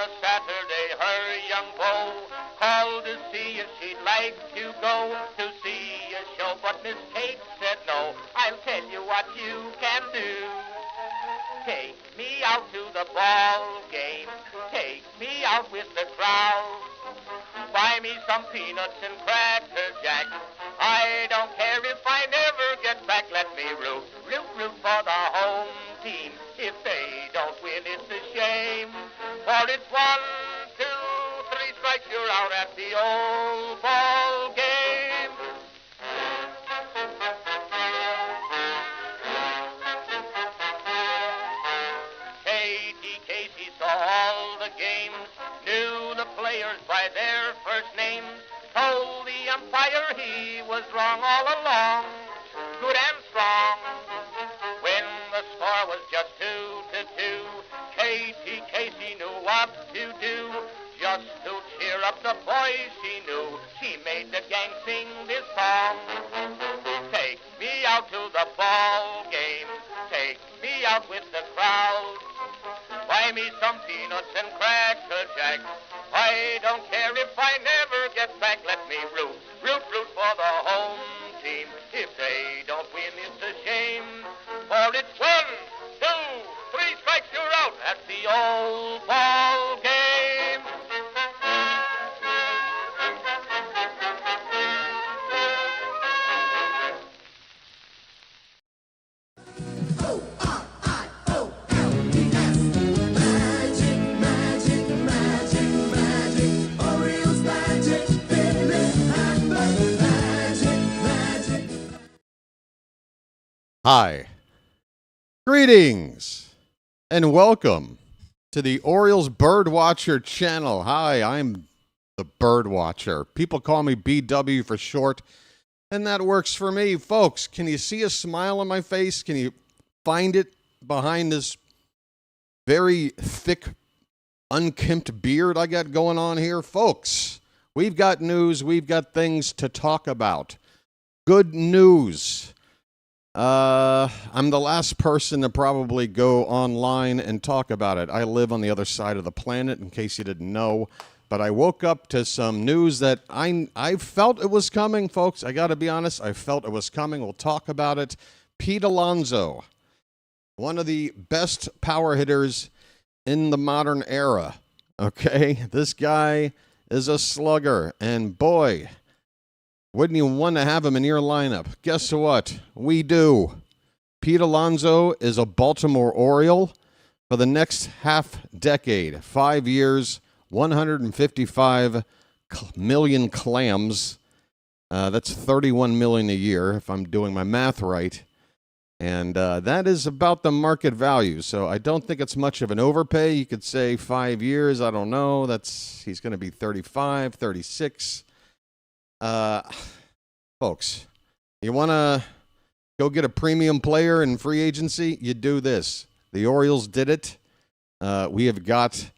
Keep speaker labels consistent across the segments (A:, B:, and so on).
A: a Saturday, her young beau called to see if she'd like to go to see a show, but Miss Kate said no. I'll tell you what you can do. Take me out to the ball game. Take me out with the crowd. Buy me some peanuts and Cracker Jack. I don't care if I never get back. Let me root for the home team. If they don't win, it's a shame. For it's 1, 2, 3 strikes, you're out at the old ball game. Katie Casey saw all the games, knew the players by their first names, told the umpire he was wrong all along, good and strong. When the score was just 2-2, Katie Casey knew what to do. Just to cheer up the boys she knew, she made the gang sing this song. Take me out to the ball game, take me out with the crowd. Buy me some peanuts and Cracker Jack. I don't care if I never get back. Let me root for the home team. If they don't win, it's a shame. For it's 1, 2, 3 strikes, you're out at the old ball game.
B: Orioles magic, magic.
C: Hi, greetings, and welcome to the Orioles Birdwatcher channel. Hi, I'm the Birdwatcher. People call me BW for short, and that works for me. Folks, can you see a smile on my face? Can you find it behind this very thick, unkempt beard I got going on here? Folks, we've got news. We've got things to talk about. Good news. I'm the last person to probably go online and talk about it. I live on the other side of the planet, in case you didn't know. But I woke up to some news that I felt it was coming, folks. I got to be honest. I felt it was coming. We'll talk about it. Pete Alonso, one of the best power hitters in the modern era. Okay? This guy is a slugger. And boy, wouldn't you want to have him in your lineup? Guess what? We do. Pete Alonso is a Baltimore Oriole for the next half decade. 5 years, 155 million clams. That's 31 million a year, if I'm doing my math right. And that is about the market value. So I don't think it's much of an overpay. You could say 5 years. I don't know. He's going to be 35, 36. Folks, you want to go get a premium player in free agency? You do this. The Orioles did it. We have got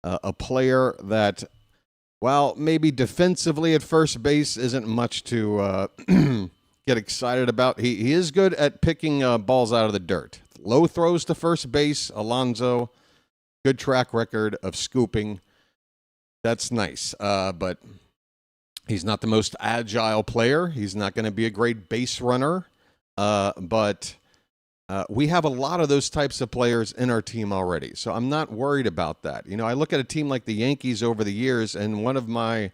C: a player that, well, maybe defensively at first base isn't much to get excited about. He is good at picking balls out of the dirt. Low throws to first base. Alonso, good track record of scooping. That's nice. But he's not the most agile player. He's not going to be a great base runner. But we have a lot of those types of players in our team already. So I'm not worried about that. You know, I look at a team like the Yankees over the years, and one of my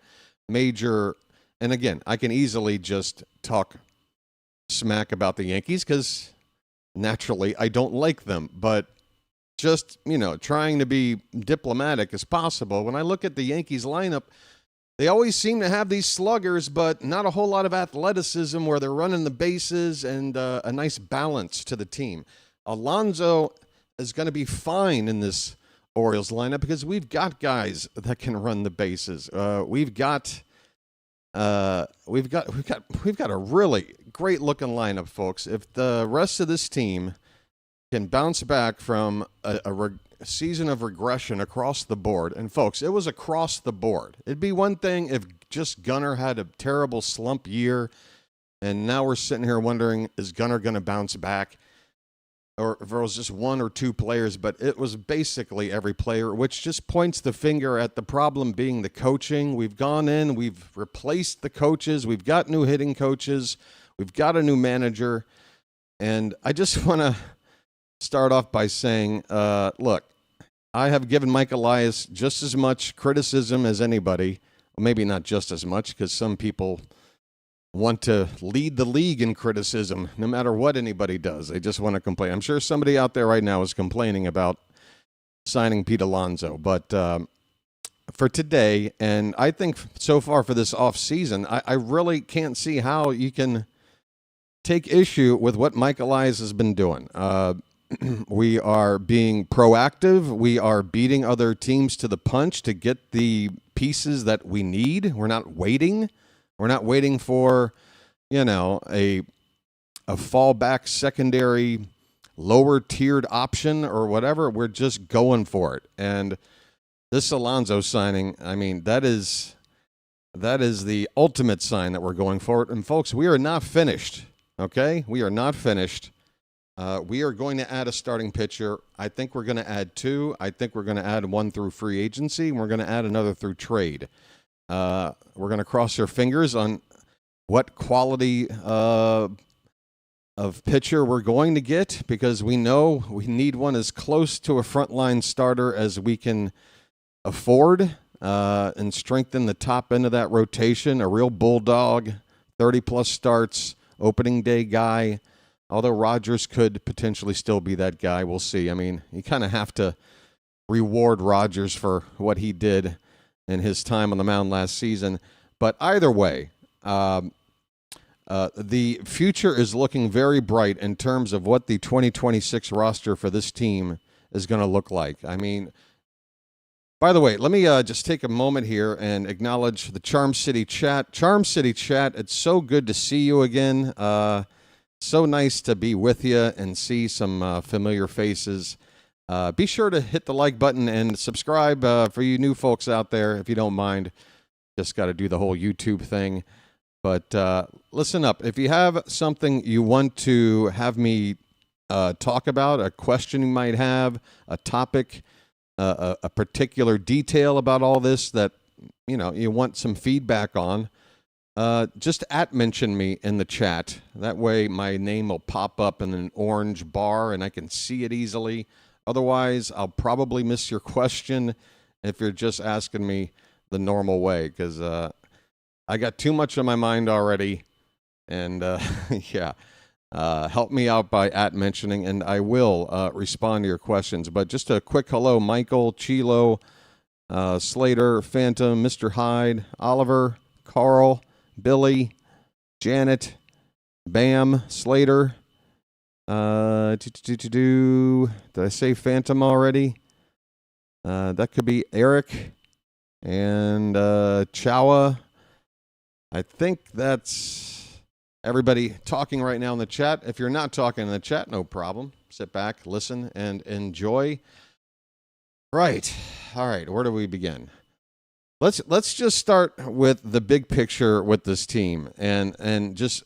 C: major, and again, I can easily just talk smack about the Yankees because naturally I don't like them. But just, you know, trying to be diplomatic as possible, when I look at the Yankees lineup, they always seem to have these sluggers, but not a whole lot of athleticism where they're running the bases and a nice balance to the team. Alonso is going to be fine in this Orioles lineup because we've got guys that can run the bases. We've got a really great looking lineup, folks. If the rest of this team can bounce back from a season of regression across the board, and folks, it was across the board. It'd be one thing if just Gunnar had a terrible slump year, and now we're sitting here wondering, is Gunnar going to bounce back? or if it was just one or two players, but it was basically every player, which just points the finger at the problem being the coaching. We've gone in, we've replaced the coaches, we've got new hitting coaches, we've got a new manager, and I just want to start off by saying, look, I have given Mike Elias just as much criticism as anybody. Well, maybe not just as much, because some people want to lead the league in criticism no matter what anybody does. They just want to complain. I'm sure somebody out there right now is complaining about signing Pete Alonso. But for today, and I think so far for this offseason, I really can't see how you can take issue with what Mike Elias has been doing. We are being proactive. We are beating other teams to the punch to get the pieces that we need. We're not waiting. We're not waiting for, a fallback secondary, lower tiered option or whatever. We're just going for it. And this Alonso signing, I mean, that is the ultimate sign that we're going for it. And folks, we are not finished. Okay, we are not finished. We are going to add a starting pitcher. I think we're going to add two. I think we're going to add one through free agency, and we're going to add another through trade. We're going to cross our fingers on what quality of pitcher we're going to get, because we know we need one as close to a frontline starter as we can afford, and strengthen the top end of that rotation. A real bulldog, 30-plus starts, opening day guy. Although Rogers could potentially still be that guy. We'll see. I mean, you kind of have to reward Rogers for what he did in his time on the mound last season. But either way, the future is looking very bright in terms of what the 2026 roster for this team is going to look like. I mean, by the way, let me just take a moment here and acknowledge the Charm City chat. Charm City chat, it's so good to see you again. So nice to be with you and see some familiar faces. Be sure to hit the like button and subscribe for you new folks out there, if you don't mind. Just got to do the whole YouTube thing. But listen up. If you have something you want to have me talk about, a question you might have, a topic, a particular detail about all this that you want some feedback on, just mention me in the chat. That way my name will pop up in an orange bar and I can see it easily. Otherwise, I'll probably miss your question if you're just asking me the normal way, because I got too much on my mind already. And yeah, help me out by mentioning, and I will respond to your questions. But just a quick hello, Michael, Chilo, Slater, Phantom, Mr. Hyde, Oliver, Carl, Billy, Janet, Bam, Slater. Did I say Phantom already? That could be Eric and Chawa. I think that's everybody talking right now in the chat. If you're not talking in the chat, no problem. Sit back, listen, and enjoy. Right. All right. Where do we begin? Let's just start with the big picture with this team and just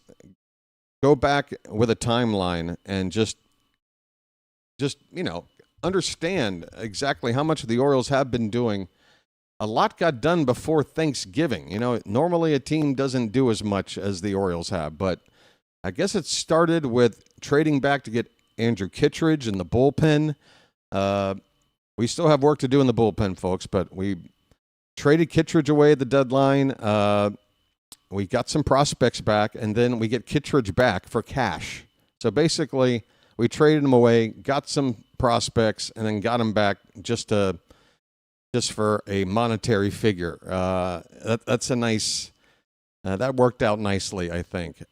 C: go back with a timeline and just understand exactly how much the Orioles have been doing. A lot got done before Thanksgiving. Normally a team doesn't do as much as the Orioles have, but I guess it started with trading back to get Andrew Kittredge in the bullpen. We still have work to do in the bullpen, folks, but we traded Kittredge away at the deadline. We got some prospects back, and then we get Kittredge back for cash. So basically, we traded him away, got some prospects, and then got him back just for a monetary figure. That's a nice. That worked out nicely, I think.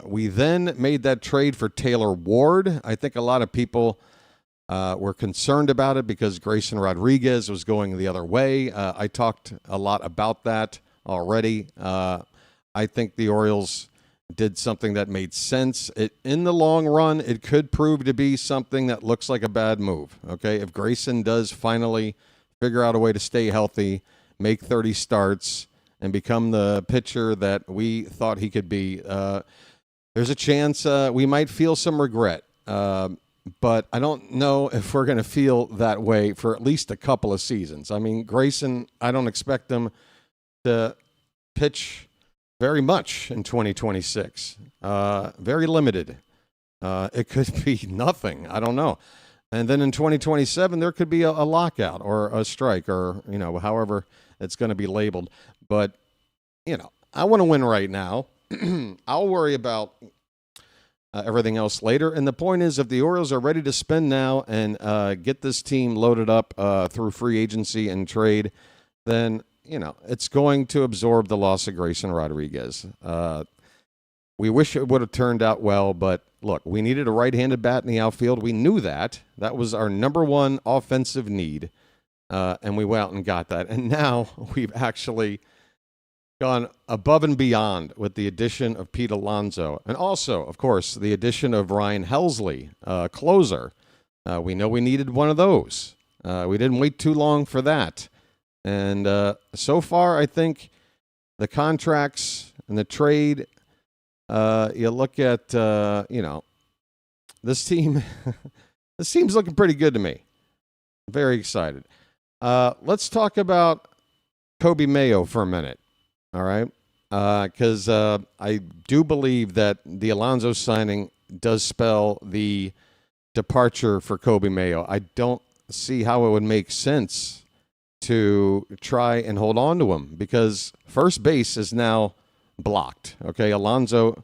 C: We then made that trade for Taylor Ward. I think a lot of people were concerned about it because Grayson Rodriguez was going the other way. I talked a lot about that already. I think the Orioles did something that made sense. In the long run, it could prove to be something that looks like a bad move. Okay, if Grayson does finally figure out a way to stay healthy, make 30 starts, and become the pitcher that we thought he could be, there's a chance we might feel some regret. but I don't know if we're going to feel that way for at least a couple of seasons. I mean, Grayson, I don't expect him to pitch very much in 2026. Very limited. It could be nothing. I don't know. And then in 2027, there could be a lockout or a strike or, however it's going to be labeled. But, I want to win right now. I'll worry about everything else later. And the point is, if the Orioles are ready to spend now and get this team loaded up through free agency and trade, then, it's going to absorb the loss of Grayson Rodriguez. We wish it would have turned out well, but look, we needed a right-handed bat in the outfield. We knew that. That was our number one offensive need, and we went out and got that. And now we've actually gone above and beyond with the addition of Pete Alonso. And also, of course, the addition of Ryan Helsley, closer. We know we needed one of those. We didn't wait too long for that. And so far, I think the contracts and the trade, you look at, this team, this team's looking pretty good to me. Very excited. Let's talk about Coby Mayo for a minute. All right, because I do believe that the Alonso signing does spell the departure for Coby Mayo. I don't see how it would make sense to try and hold on to him because first base is now blocked. Okay, Alonso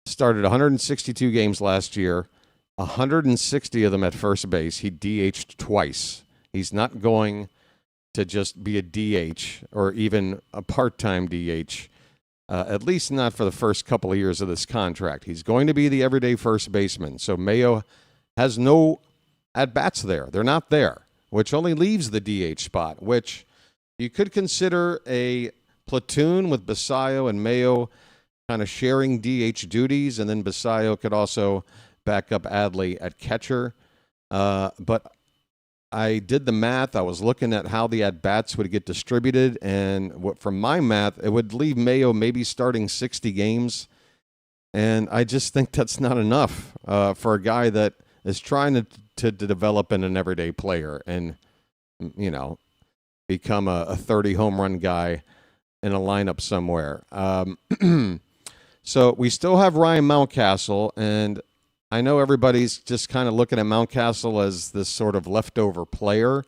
C: started 162 games last year, 160 of them at first base. He DH'd twice. He's not going to just be a DH or even a part-time DH, at least not for the first couple of years of this contract. He's going to be the everyday first baseman. So Mayo has no at-bats there. They're not there, which only leaves the DH spot, which you could consider a platoon with Basayo and Mayo kind of sharing DH duties, and then Basayo could also back up Adley at catcher. But I did the math. I was looking at how the at-bats would get distributed, and from my math, it would leave Mayo maybe starting 60 games, and I just think that's not enough for a guy that is trying to develop in an everyday player and, become a 30 home run guy in a lineup somewhere. So we still have Ryan Mountcastle, and I know everybody's just kind of looking at Mountcastle as this sort of leftover player,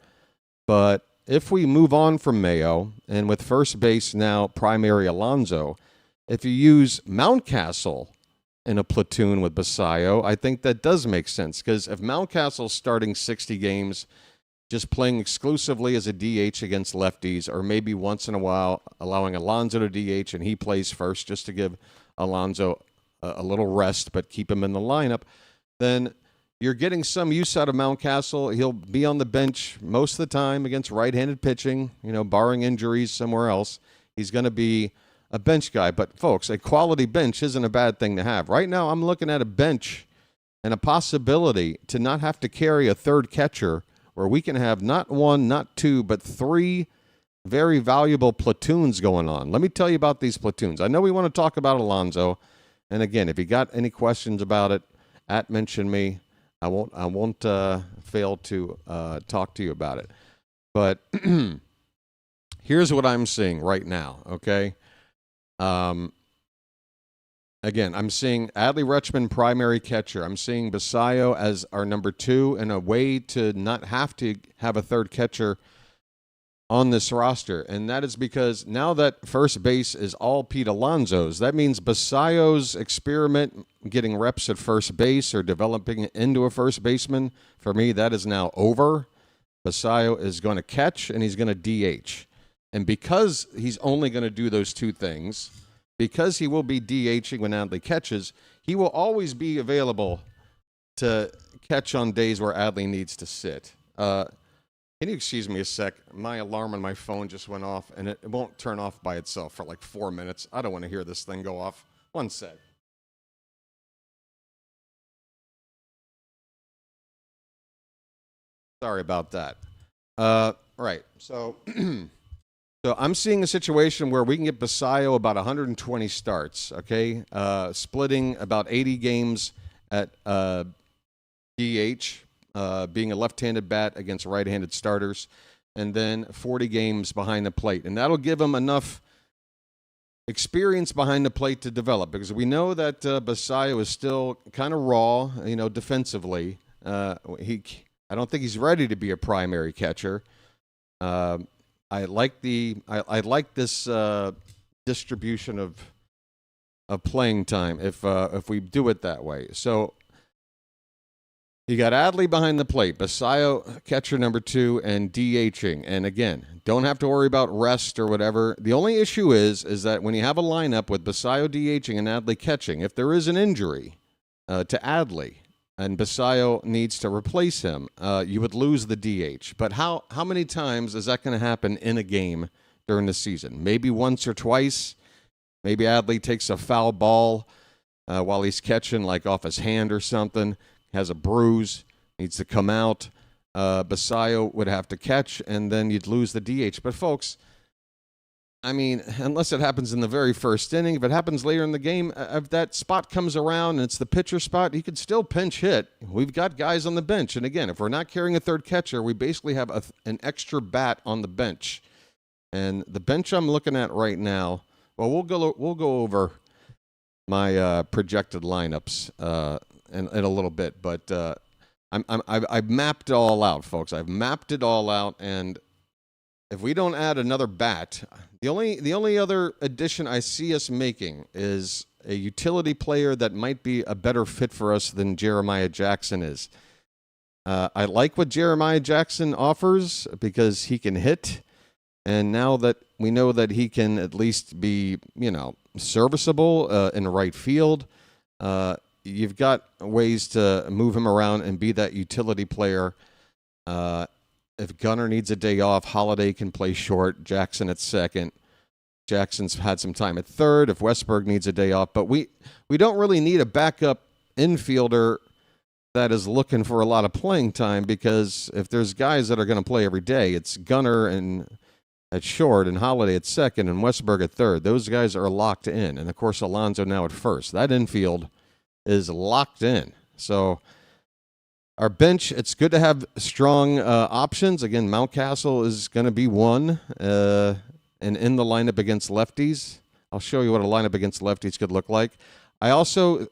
C: but if we move on from Mayo, and with first base now primary Alonso, if you use Mountcastle in a platoon with Basayo, I think that does make sense, because if Mountcastle's starting 60 games, just playing exclusively as a DH against lefties, or maybe once in a while allowing Alonso to DH and he plays first just to give Alonso a little rest, but keep him in the lineup, then you're getting some use out of Mountcastle. He'll be on the bench most of the time against right-handed pitching, barring injuries somewhere else. He's going to be a bench guy. But, folks, a quality bench isn't a bad thing to have. Right now, I'm looking at a bench and a possibility to not have to carry a third catcher where we can have not one, not two, but three very valuable platoons going on. Let me tell you about these platoons. I know we want to talk about Alonso. And again, if you got any questions about it, mention me. I won't fail to talk to you about it. But here's what I'm seeing right now. Okay. Again, I'm seeing Adley Rutschman primary catcher. I'm seeing Basayo as our number 2 in a way to not have to have a third catcher on this roster, and that is because now that first base is all Pete Alonso's, that means Basayo's experiment getting reps at first base or developing into a first baseman, for me, that is now over. Basayo is going to catch, and he's going to DH. And because he's only going to do those two things, because he will be DHing when Adley catches, he will always be available to catch on days where Adley needs to sit. Can you excuse me a sec? My alarm on my phone just went off, and it won't turn off by itself for like 4 minutes. I don't want to hear this thing go off. One sec. Sorry about that. Right. So, so I'm seeing a situation where we can get Basayo about 120 starts, okay? Splitting about 80 games at DH, being a left-handed bat against right-handed starters, and then 40 games behind the plate. And that'll give him enough experience behind the plate to develop, because we know that Basayo is still kind of raw, defensively. I don't think he's ready to be a primary catcher. I like this distribution of playing time if we do it that way. So you got Adley behind the plate, Basayo catcher number 2, and DHing. And again, don't have to worry about rest or whatever. The only issue is that when you have a lineup with Basayo DHing and Adley catching, if there is an injury to Adley and Basayo needs to replace him, you would lose the DH. But how many times is that going to happen in a game during the season? Maybe once or twice. Maybe Adley takes a foul ball while he's catching, like off his hand or something, has a bruise, needs to come out. Basayo would have to catch, and then you'd lose the DH. But, folks, I mean, unless it happens in the very first inning, if it happens later in the game, if that spot comes around and it's the pitcher spot, he could still pinch hit. We've got guys on the bench. And, again, if we're not carrying a third catcher, we basically have an extra bat on the bench. And the bench I'm looking at right now, well, we'll go over my projected lineups in a little bit, but I've mapped it all out, folks. I've mapped it all out, and if we don't add another bat, the only other addition I see us making is a utility player that might be a better fit for us than Jeremiah Jackson is. I like what Jeremiah Jackson offers because he can hit, and now that we know that he can at least be, serviceable in right field, you've got ways to move him around and be that utility player. If Gunnar needs a day off, Holiday can play short, Jackson at second. Jackson's had some time at third if Westberg needs a day off. But we don't really need a backup infielder that is looking for a lot of playing time, because if there's guys that are going to play every day, it's Gunnar at short and Holiday at second and Westberg at third. Those guys are locked in. And, of course, Alonso now at first. That infield is locked in. So our bench, it's good to have strong options. Again, Mountcastle is going to be one. And in the lineup against lefties, I'll show you what a lineup against lefties could look like. I also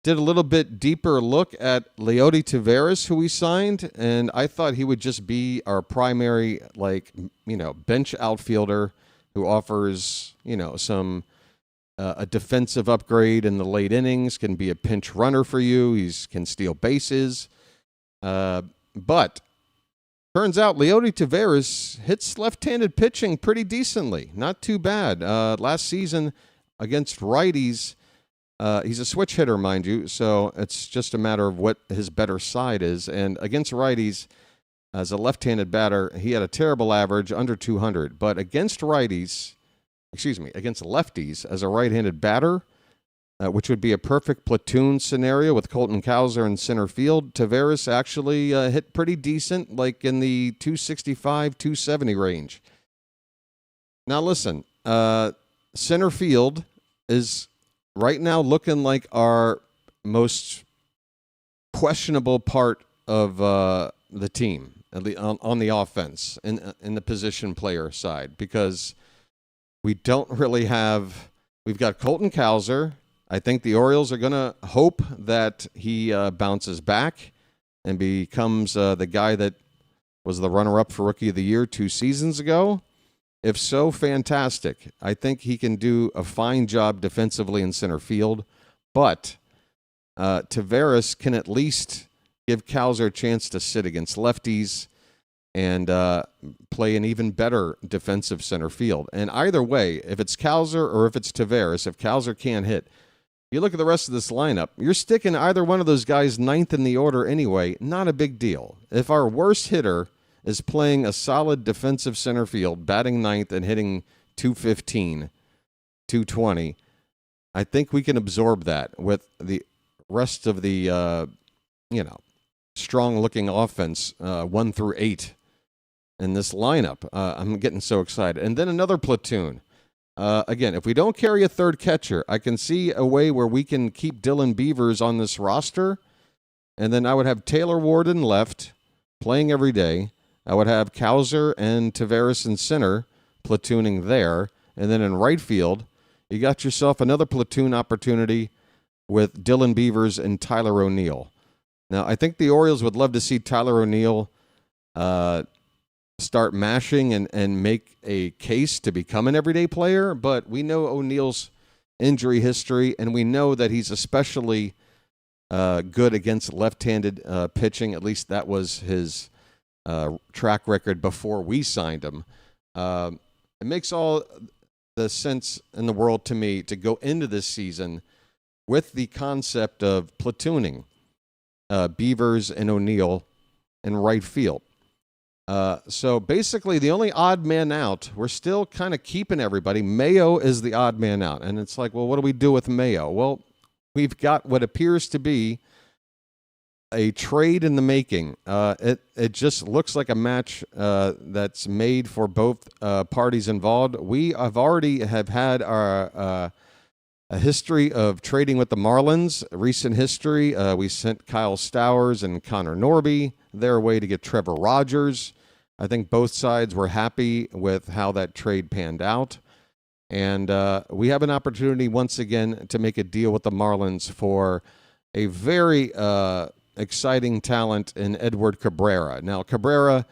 C: did a little bit deeper look at Leody Taveras, who we signed, and I thought he would just be our primary, bench outfielder who offers, some a defensive upgrade in the late innings, can be a pinch runner for you. He can steal bases. But turns out Leody Taveras hits left-handed pitching pretty decently. Not too bad. Last season against righties, he's a switch hitter, mind you, so it's just a matter of what his better side is. And against righties, as a left-handed batter, he had a terrible average, under 200. But against lefties, as a right-handed batter, which would be a perfect platoon scenario with Colton Cowser in center field, Taveras actually hit pretty decent, like in the 265, 270 range. Now listen, center field is right now looking like our most questionable part of the team, at least on the offense, in the position player side, because we don't really have. We've got Colton Cowser. I think the Orioles are going to hope that he bounces back and becomes the guy that was the runner-up for Rookie of the Year 2 seasons ago. If so, fantastic. I think he can do a fine job defensively in center field, but Taveras can at least give Cowser a chance to sit against lefties and play an even better defensive center field. And either way, if it's Cowser or if it's Taveras, if Cowser can't hit, you look at the rest of this lineup, you're sticking either one of those guys ninth in the order anyway, not a big deal. If our worst hitter is playing a solid defensive center field, batting ninth and hitting 215, 220, I think we can absorb that with the rest of the, strong-looking offense, 1 through 8 in this lineup. I'm getting so excited. And then another platoon. Again, if we don't carry a third catcher, I can see a way where we can keep Dylan Beavers on this roster And then I would have Taylor Ward in left, playing every day. I would have Cowser and Taveras in center, platooning there. And then in right field, you got yourself another platoon opportunity with Dylan Beavers and Tyler O'Neill. Now, I think the Orioles would love to see Tyler O'Neill start mashing and make a case to become an everyday player, but we know O'Neill's injury history, and we know that he's especially good against left-handed pitching. At least that was his track record before we signed him. It makes all the sense in the world to me to go into this season with the concept of platooning Beavers and O'Neill in right field. So basically, the only odd man out, we're still kind of keeping everybody. Mayo is the odd man out. And it's like, well, what do we do with Mayo? Well, we've got what appears to be a trade in the making. It just looks like a match that's made for both parties involved. We have already had our a history of trading with the Marlins. Recent history, we sent Kyle Stowers and Connor Norby their way to get Trevor Rogers. I think both sides were happy with how that trade panned out. And we have an opportunity once again to make a deal with the Marlins for a very exciting talent in Edward Cabrera. Now, Cabrera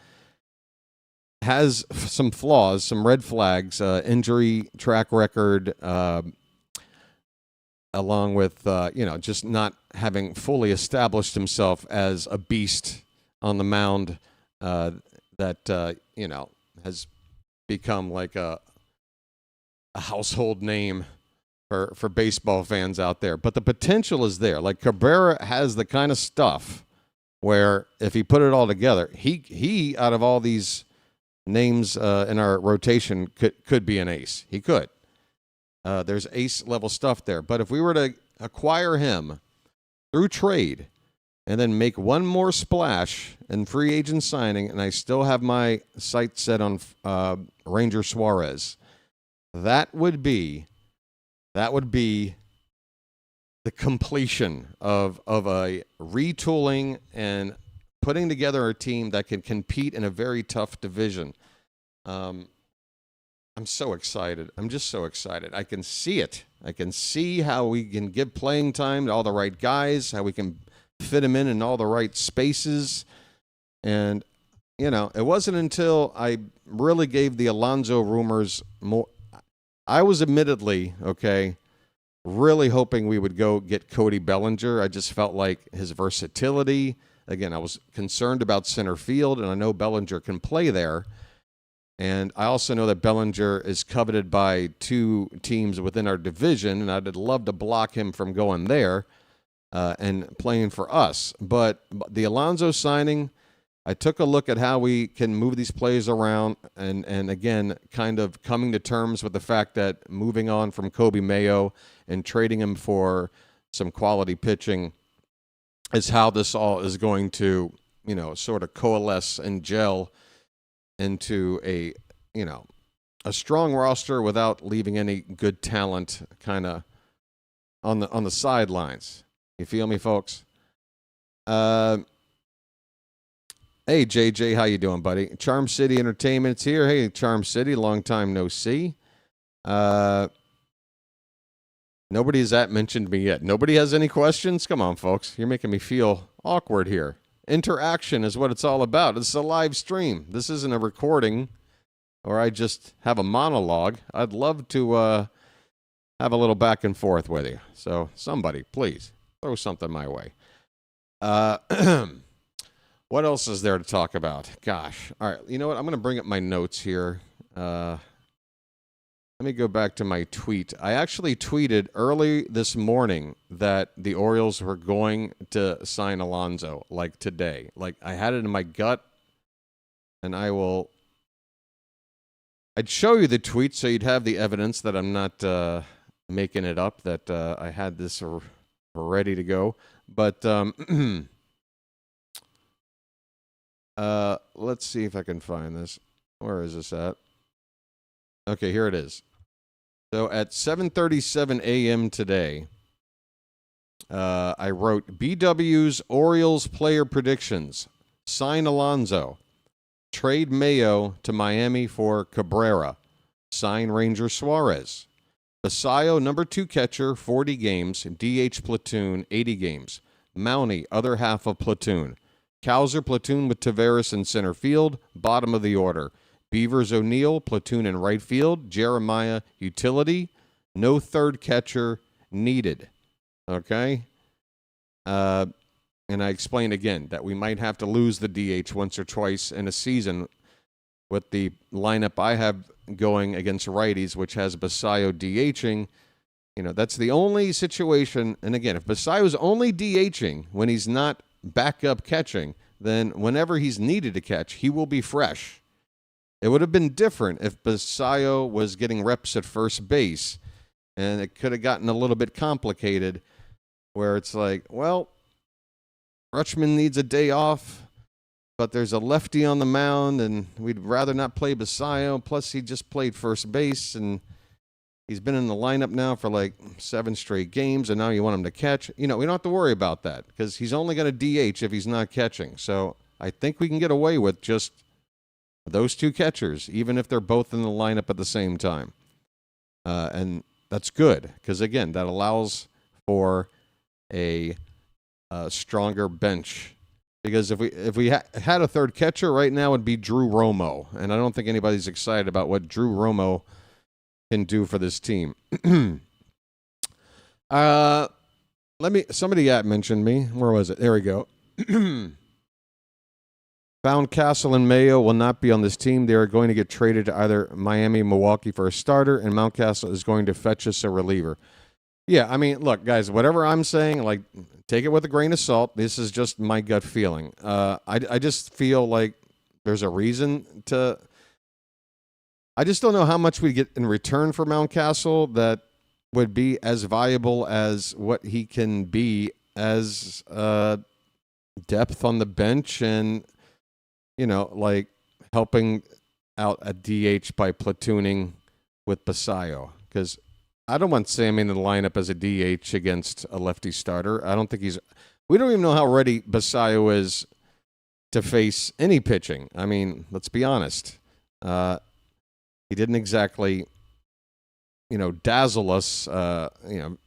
C: has some flaws, some red flags, injury track record, along with, just not having fully established himself as a beast on the mound that has become like a household name for baseball fans out there. But the potential is there. Like, Cabrera has the kind of stuff where if he put it all together, he out of all these names in our rotation could be an ace. He could. There's ace-level stuff there. But if we were to acquire him through trade and then make one more splash in free agent signing, and I still have my sights set on Ranger Suarez, that would be the completion of a retooling and putting together a team that can compete in a very tough division. I'm so excited. I'm just so excited. I can see it. I can see how we can give playing time to all the right guys, how we can fit them in all the right spaces. And, it wasn't until I really gave the Alonso rumors more. I was admittedly, really hoping we would go get Cody Bellinger. I just felt like his versatility. Again, I was concerned about center field, and I know Bellinger can play there. And I also know that Bellinger is coveted by two teams within our division, and I'd love to block him from going there and playing for us. But the Alonso signing, I took a look at how we can move these players around, and again, kind of coming to terms with the fact that moving on from Kobe Mayo and trading him for some quality pitching is how this all is going to, sort of coalesce and gel into a strong roster without leaving any good talent kind of on the sidelines. You feel me, folks? Hey, JJ, how you doing, buddy? Charm City Entertainment's here. Hey, Charm City, long time no see. Nobody has mentioned me yet. Nobody has any questions? Come on, folks. You're making me feel awkward here. Interaction is what it's all about. This is a live stream. This isn't a recording or I just have a monologue. I'd love to have a little back and forth with you. So somebody, please, throw something my way. What else is there to talk about? Gosh. All right, you know what? I'm going to bring up my notes here. Let me go back to my tweet. I actually tweeted early this morning that the Orioles were going to sign Alonso, like today. Like, I had it in my gut, and I'd show you the tweet so you'd have the evidence that I'm not making it up, that I had this ready to go. But let's see if I can find this. Where is this at? Okay, here it is. So at 7:37 a.m. today, I wrote BW's Orioles player predictions. Sign Alonso. Trade Mayo to Miami for Cabrera. Sign Ranger Suarez. Basayo, number 2 catcher, 40 games. DH platoon, 80 games. Mountie, other half of platoon. Cowser, platoon with Taveras in center field, bottom of the order. Beavers O'Neill, platoon in right field. Jeremiah, utility. No third catcher needed. Okay? And I explained again that we might have to lose the DH once or twice in a season with the lineup I have going against righties, which has Basayo DHing. You know, that's the only situation. And again, if Basayo's only DHing when he's not backup catching, then whenever he's needed to catch, he will be fresh. It would have been different if Basayo was getting reps at first base, and it could have gotten a little bit complicated where it's like, well, Rutschman needs a day off, but there's a lefty on the mound, and we'd rather not play Basayo. Plus, he just played first base, and he's been in the lineup now for like 7 straight games, and now you want him to catch. You know, we don't have to worry about that because he's only going to DH if he's not catching. So I think we can get away with just those 2 catchers, even if they're both in the lineup at the same time. And that's good because, again, that allows for a stronger bench. Because if we had a third catcher right now, it'd be Drew Romo, and I don't think anybody's excited about what Drew Romo can do for this team. Somebody mentioned me. Where was it? There we go. Mountcastle and Mayo will not be on this team. They are going to get traded to either Miami, Milwaukee for a starter, and Mountcastle is going to fetch us a reliever. Yeah, I mean, look, guys, whatever I'm saying, like, take it with a grain of salt. This is just my gut feeling. I just feel like there's a reason to. I just don't know how much we get in return for Mountcastle that would be as valuable as what he can be as depth on the bench and, you know, like helping out a DH by platooning with Basayo. Because I don't want Sammy in the lineup as a DH against a lefty starter. I don't think he's. We don't even know how ready Basayo is to face any pitching. I mean, let's be honest. He didn't exactly, you know, dazzle us. You know,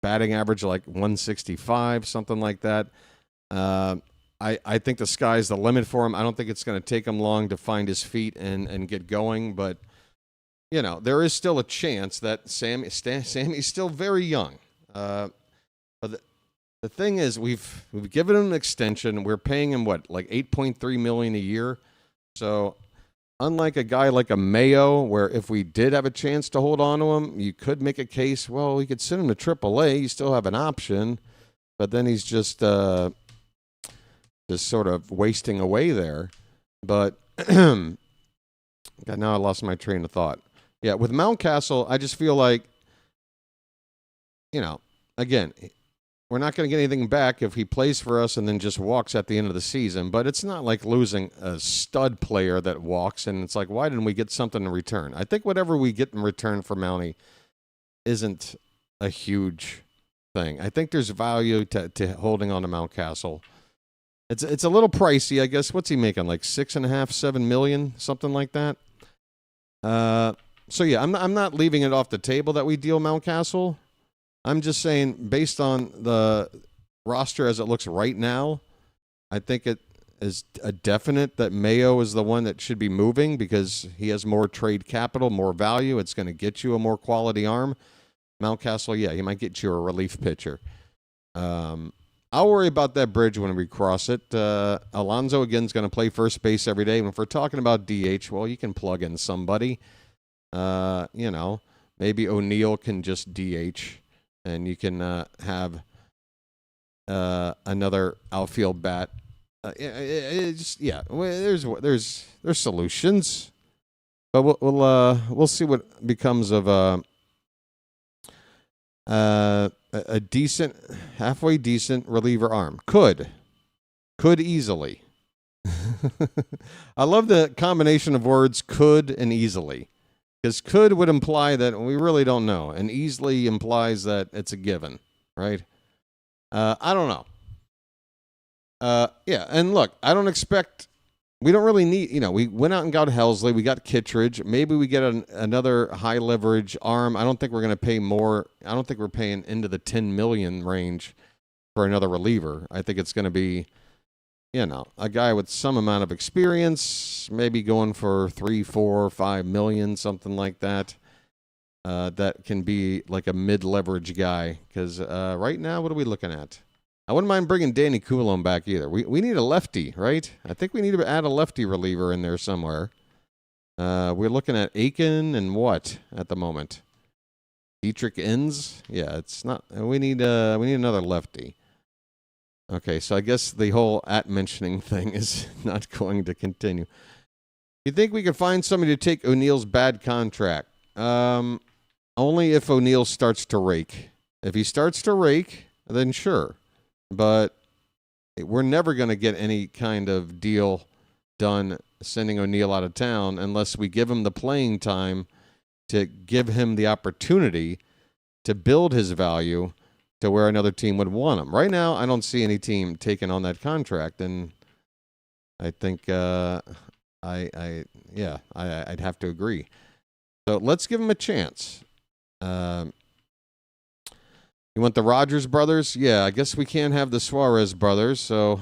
C: batting average like 165, something like that. I think the sky's the limit for him. I don't think it's going to take him long to find his feet and get going. But, you know, there is still a chance that Sammy's still very young. But the thing is, we've given him an extension. We're paying him, what, like $8.3 million a year? So unlike a guy like a Mayo, where if we did have a chance to hold on to him, you could make a case, well, we could send him to AAA. You still have an option. But then he's just sort of wasting away there. But God, now I lost my train of thought. Yeah, with Mountcastle, I just feel like, you know, again, we're not going to get anything back if he plays for us and then just walks at the end of the season. But it's not like losing a stud player that walks, and it's like, why didn't we get something in return? I think whatever we get in return for Mountie isn't a huge thing. I think there's value to holding on to Mountcastle. It's a little pricey, I guess. What's he making? Like $6.5, $7 million, something like that. So yeah, I'm not leaving it off the table that we deal Mountcastle. I'm just saying, based on the roster as it looks right now, I think it is a definite that Mayo is the one that should be moving because he has more trade capital, more value. It's going to get you a more quality arm. Mountcastle, yeah, he might get you a relief pitcher. I'll worry about that bridge when we cross it. Alonso, again, is going to play first base every day. And if we're talking about DH, well, you can plug in somebody. You know, maybe O'Neill can just DH, and you can have another outfield bat. There's solutions, but we'll see what becomes of a decent, halfway decent reliever arm. Could easily. I love the combination of words could and easily. Because could would imply that we really don't know. And easily implies that it's a given, right? I don't know. Yeah, and look, I don't expect. We don't really need. We went out and got Helsley. We got Kittredge. Maybe we get another high leverage arm. I don't think we're going to pay more. I don't think we're paying into the $10 million range for another reliever. I think it's going to be, a guy with some amount of experience, maybe going for $3, $4, $5 million, something like that. That can be like a mid-leverage guy. Because right now, what are we looking at? I wouldn't mind bringing Danny Coulomb back either. We need a lefty, right? I think we need to add a lefty reliever in there somewhere. We're looking at Aiken and what at the moment? Dietrich Inns? Yeah, it's not. We need another lefty. Okay, so I guess the whole mentioning thing is not going to continue. You think we could find somebody to take O'Neill's bad contract? Only if O'Neill starts to rake. If he starts to rake, then sure. But we're never going to get any kind of deal done sending O'Neill out of town unless we give him the playing time to give him the opportunity to build his value to where another team would want him. Right now, I don't see any team taking on that contract, and I think I'd have to agree. So let's give him a chance. You want the Rogers brothers? Yeah, I guess we can't have the Suarez brothers, so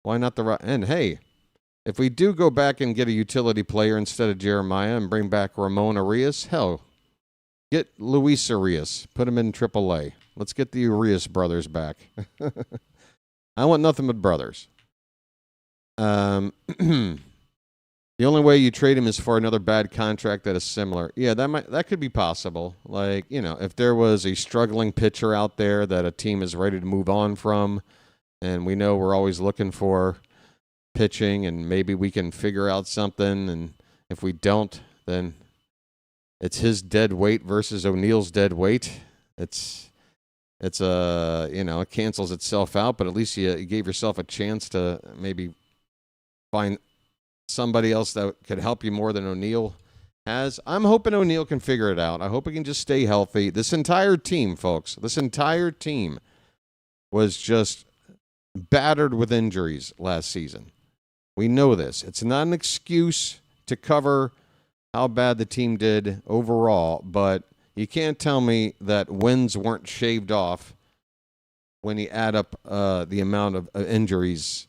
C: why not and hey, if we do go back and get a utility player instead of Jeremiah and bring back Ramon Arias, hell, get Luis Arias. Put him in AAA. Let's get the Arias brothers back. I want nothing but brothers. The only way you trade him is for another bad contract that is similar. Yeah, that could be possible. Like, if there was a struggling pitcher out there that a team is ready to move on from, and we know we're always looking for pitching, and maybe we can figure out something, and if we don't, then it's his dead weight versus O'Neill's dead weight. It cancels itself out, but at least you gave yourself a chance to maybe find somebody else that could help you more than O'Neill has. I'm hoping O'Neill can figure it out. I hope he can just stay healthy. This entire team, folks, was just battered with injuries last season. We know this. It's not an excuse to cover how bad the team did overall, but you can't tell me that wins weren't shaved off when you add up the amount of injuries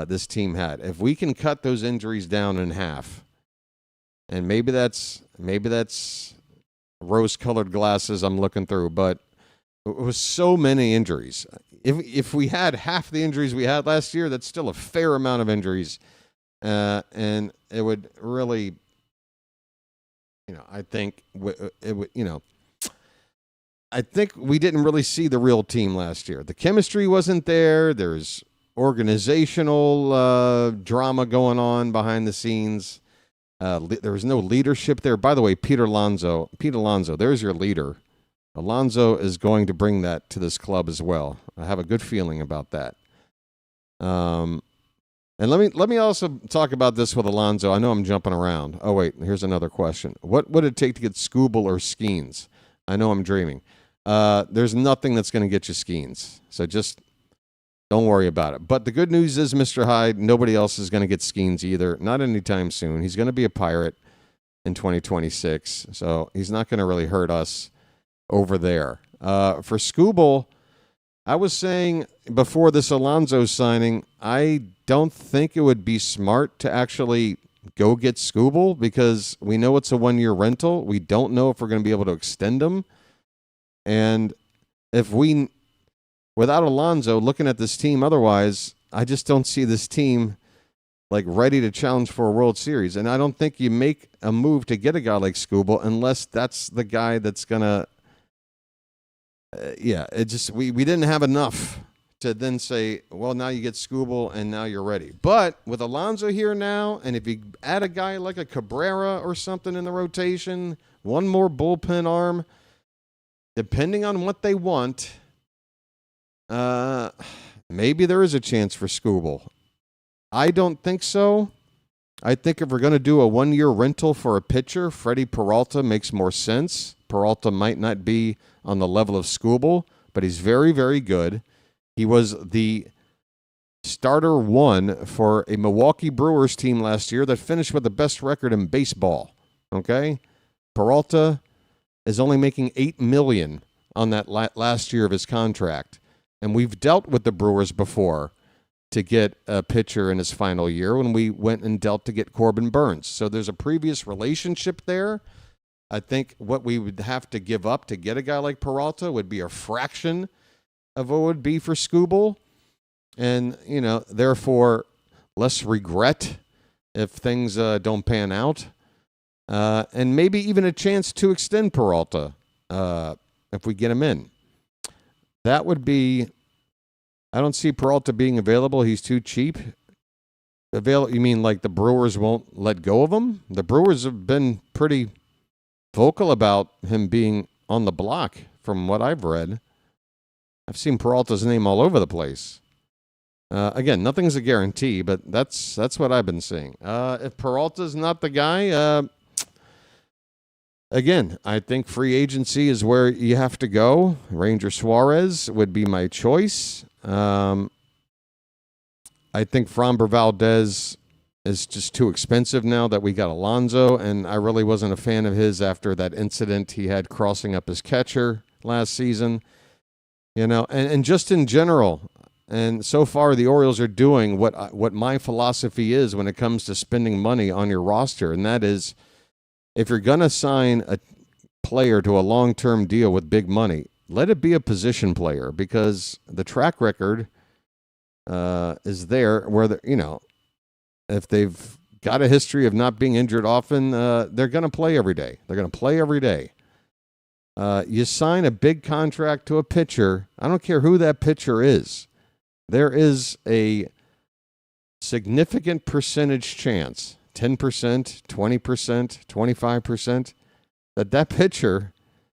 C: this team had. If we can cut those injuries down in half, and maybe that's rose-colored glasses I'm looking through, but it was so many injuries. If we had half the injuries we had last year, that's still a fair amount of injuries, and it would really, I think it would, I think we didn't really see the real team last year. The chemistry wasn't there. There's organizational drama going on behind the scenes. There was no leadership there. By the way, Pete Alonso, there's your leader. Alonso is going to bring that to this club as well. I have a good feeling about that. And let me also talk about this with Alonso. I know I'm jumping around. Oh, wait, here's another question. What would it take to get Skubal or Skeens? I know I'm dreaming. There's nothing that's going to get you Skeens. So just don't worry about it. But the good news is, Mr. Hyde, nobody else is going to get Skeens either. Not anytime soon. He's going to be a Pirate in 2026. So he's not going to really hurt us over there. For Skubal, I was saying before this Alonso signing, I don't think it would be smart to actually go get Skubal because we know it's a one-year rental. We don't know if we're going to be able to extend him. And without Alonso, looking at this team otherwise, I just don't see this team like ready to challenge for a World Series. And I don't think you make a move to get a guy like Skubal unless that's the guy that's going to we didn't have enough to then say, well, now you get Skubal and now you're ready. But with Alonso here now, and if you add a guy like a Cabrera or something in the rotation, one more bullpen arm, depending on what they want, maybe there is a chance for Skubal. I don't think so. I think if we're going to do a one-year rental for a pitcher, Freddie Peralta makes more sense. Peralta might not be on the level of Skubal, but he's very, very good. He was the starter one for a Milwaukee Brewers team last year that finished with the best record in baseball. Okay? Peralta is only making $8 million on that last year of his contract. And we've dealt with the Brewers before to get a pitcher in his final year when we went and dealt to get Corbin Burns. So there's a previous relationship there. I think what we would have to give up to get a guy like Peralta would be a fraction of what it would be for Skubal. And, therefore, less regret if things don't pan out. And maybe even a chance to extend Peralta if we get him in. That would be... I don't see Peralta being available. He's too cheap. You mean like the Brewers won't let go of him? The Brewers have been pretty vocal about him being on the block from what I've read. I've seen Peralta's name all over the place. Again, nothing's a guarantee, but that's what I've been seeing. If Peralta's not the guy, again, I think free agency is where you have to go. Ranger Suarez would be my choice. I think Framber Valdez is just too expensive now that we got Alonso, and I really wasn't a fan of his after that incident he had crossing up his catcher last season. And just in general, and so far the Orioles are doing what my philosophy is when it comes to spending money on your roster, and that is if you're going to sign a player to a long-term deal with big money, let it be a position player, because the track record is there where, if they've got a history of not being injured often, they're going to play every day. They're going to play every day. You sign a big contract to a pitcher, I don't care who that pitcher is, there is a significant percentage chance, 10%, 20%, 25%, that pitcher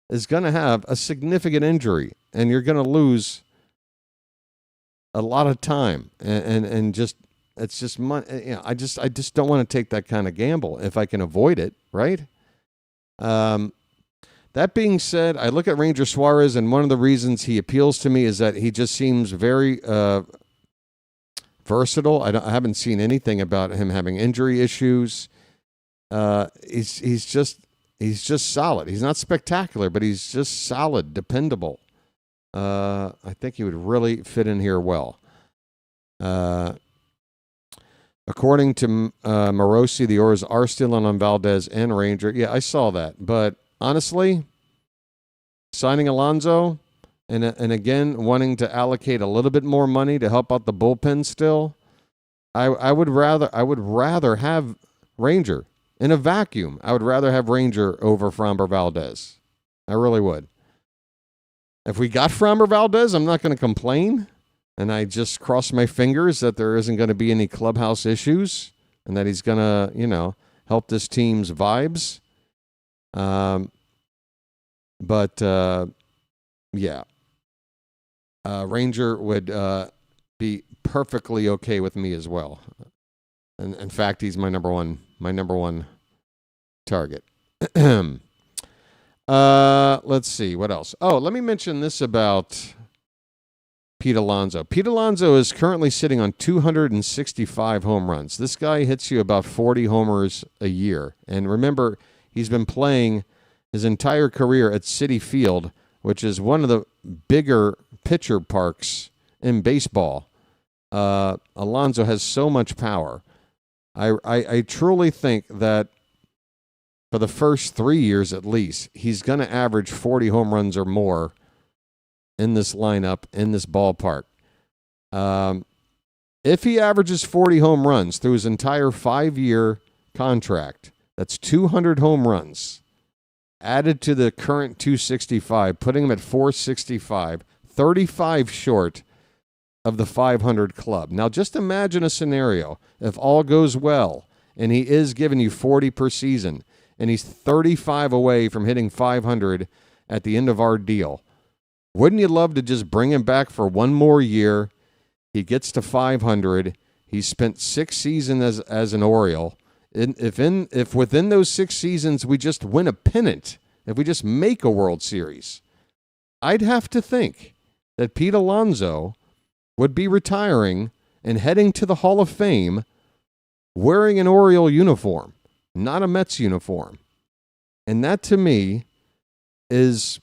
C: is going to have a significant injury, and you're going to lose a lot of time, and just it's just money. I just don't want to take that kind of gamble if I can avoid it, right? That being said, I look at Ranger Suarez, and one of the reasons he appeals to me is that he just seems very versatile. I haven't seen anything about him having injury issues. He's just solid. He's not spectacular, but he's just solid, dependable. I think he would really fit in here well. According to Morosi, the Orioles are still on Valdez and Ranger. Yeah, I saw that. But honestly, signing Alonso and again wanting to allocate a little bit more money to help out the bullpen still, I would rather have Ranger. In a vacuum, I would rather have Ranger over Framber Valdez. I really would. If we got Framber Valdez, I'm not going to complain. And I just cross my fingers that there isn't going to be any clubhouse issues and that he's going to, help this team's vibes. Yeah. Ranger would be perfectly okay with me as well. And in fact, he's my number one target. Let's see what else. Oh, let me mention this about Pete Alonso. Pete Alonso is currently sitting on 265 home runs. This guy hits you about 40 homers a year. And remember, he's been playing his entire career at Citi Field, which is one of the bigger pitcher parks in baseball. Alonso has so much power. I truly think that for the first 3 years at least, he's going to average 40 home runs or more in this lineup, in this ballpark. If he averages 40 home runs through his entire 5-year contract, that's 200 home runs added to the current 265, putting him at 465, 35 short of the 500 club. Now, just imagine a scenario. If all goes well and he is giving you 40 per season and he's 35 away from hitting 500 at the end of our deal, wouldn't you love to just bring him back for one more year? He gets to 500. He's spent 6 seasons as an Oriole. If within those 6 seasons we just win a pennant, if we just make a World Series, I'd have to think that Pete Alonso would be retiring and heading to the Hall of Fame wearing an Oriole uniform, not a Mets uniform. And that to me is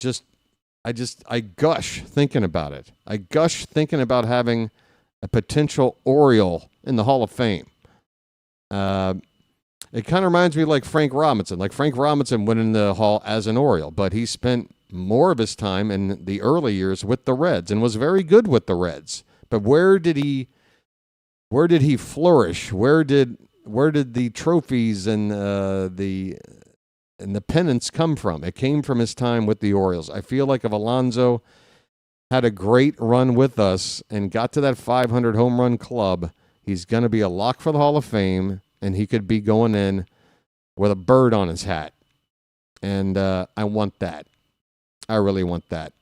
C: just, I gush thinking about it. I gush thinking about having a potential Oriole in the Hall of Fame. It kind of reminds me like Frank Robinson. Like Frank Robinson went in the Hall as an Oriole, but he spent more of his time in the early years with the Reds and was very good with the Reds. But where did he flourish? Where did the trophies and the pennants come from? It came from his time with the Orioles. I feel like if Alonso had a great run with us and got to that 500 home run club, he's going to be a lock for the Hall of Fame, and he could be going in with a bird on his hat. And I want that. I really want that.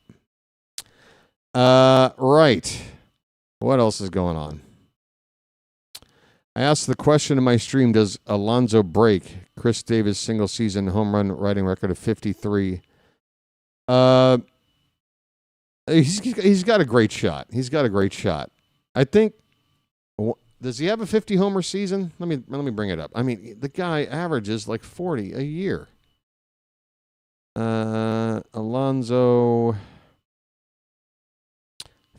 C: Right. What else is going on? I asked the question in my stream, does Alonso break Chris Davis' single-season home run writing record of 53? He's got a great shot. He's got a great shot. I think, does he have a 50-homer season? Let me bring it up. I mean, the guy averages like 40 a year. Alonso,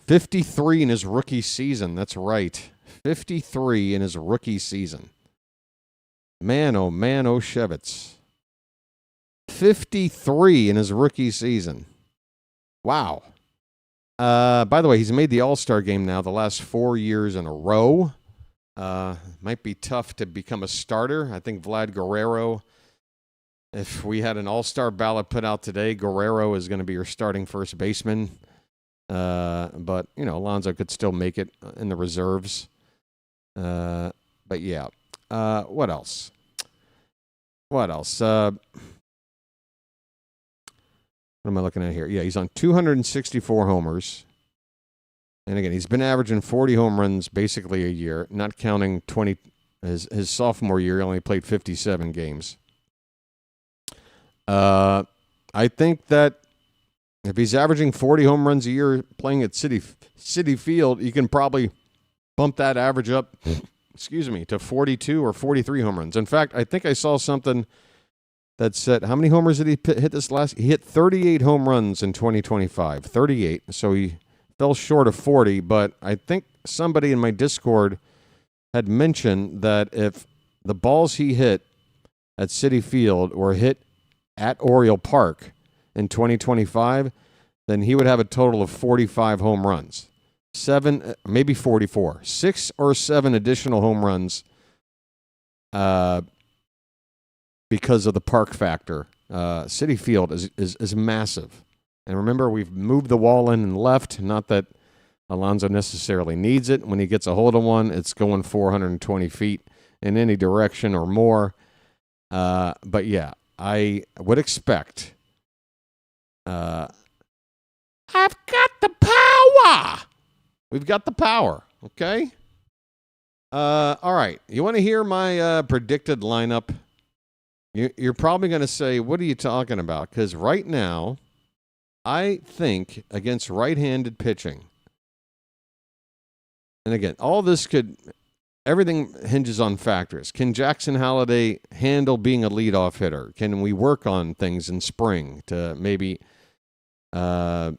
C: 53 in his rookie season. That's right. 53 in his rookie season. Man, oh, Shevitz. 53 in his rookie season. Wow. By the way, he's made the All-Star game now the last 4 years in a row. Might be tough to become a starter. I think Vlad Guerrero, if we had an All-Star ballot put out today, Guerrero is going to be your starting first baseman. But, Alonso could still make it in the reserves. But yeah. What else? What am I looking at here? Yeah, he's on 264 homers. And again, he's been averaging 40 home runs basically a year, not counting 20. His sophomore year, he only played 57 games. I think that if he's averaging 40 home runs a year playing at Citi Field, you can probably bump that average up, to 42 or 43 home runs. In fact, I think I saw something that said, how many homers did he hit this last? He hit 38 home runs in 2025. 38. So he fell short of 40, but I think somebody in my Discord had mentioned that if the balls he hit at Citi Field were hit at Oriole Park in 2025, then he would have a total of 45 home runs. 7, maybe 44. 6 or 7 additional home runs because of the park factor. Citi Field is massive. And remember, we've moved the wall in and left. Not that Alonso necessarily needs it. When he gets a hold of one, it's going 420 feet in any direction or more. But yeah, I would expect. I've got the power. We've got the power. Okay. All right. You want to hear my predicted lineup? You're probably going to say, what are you talking about? Because right now, I think against right-handed pitching, and again, everything hinges on factors. Can Jackson Holliday handle being a leadoff hitter? Can we work on things in spring to maybe, get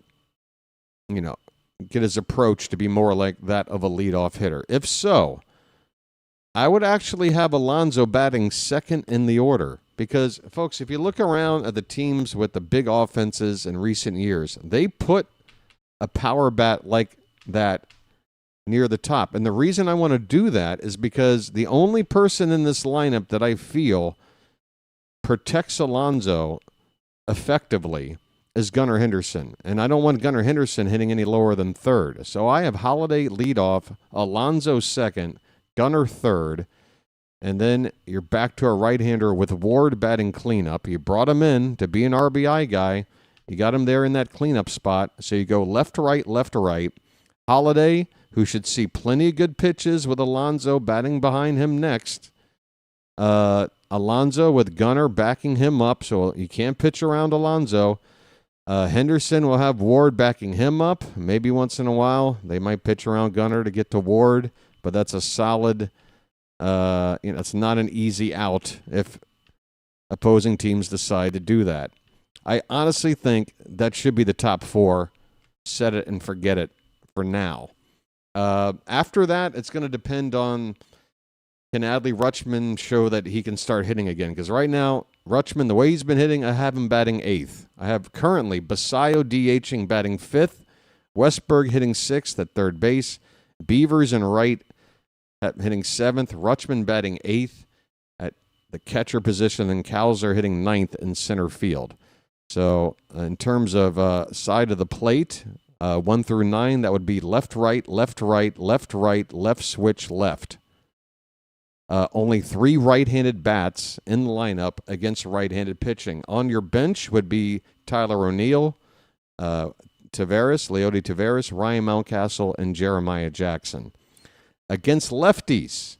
C: his approach to be more like that of a leadoff hitter? If so, I would actually have Alonso batting second in the order. Because, folks, if you look around at the teams with the big offenses in recent years, they put a power bat like that near the top. And the reason I want to do that is because the only person in this lineup that I feel protects Alonso effectively is Gunnar Henderson. And I don't want Gunnar Henderson hitting any lower than third. So I have Holliday leadoff, Alonso second, Gunnar third, and then you're back to a right-hander with Ward batting cleanup. You brought him in to be an RBI guy. You got him there in that cleanup spot. So you go left to right, left to right. Holliday, who should see plenty of good pitches with Alonso batting behind him next. Alonso with Gunnar backing him up, so you can't pitch around Alonso. Henderson will have Ward backing him up. Maybe once in a while they might pitch around Gunnar to get to Ward, but that's a solid. It's not an easy out if opposing teams decide to do that. I honestly think that should be the top 4. Set it and forget it for now. After that, it's going to depend on, can Adley Rutschman show that he can start hitting again? Because right now, Rutschman, the way he's been hitting, I have him batting 8th. I have currently Basayo DHing batting 5th, Westberg hitting 6th at third base, Beavers and right hitting 7th, Rutschman batting 8th at the catcher position, and Cowser hitting 9th in center field. So in terms of side of the plate, 1 through 9, that would be left, right, left, right, left, right, left switch, left. Only 3 right-handed bats in the lineup against right-handed pitching. On your bench would be Tyler O'Neill, Leody Taveras, Ryan Mountcastle, and Jeremiah Jackson. Against lefties,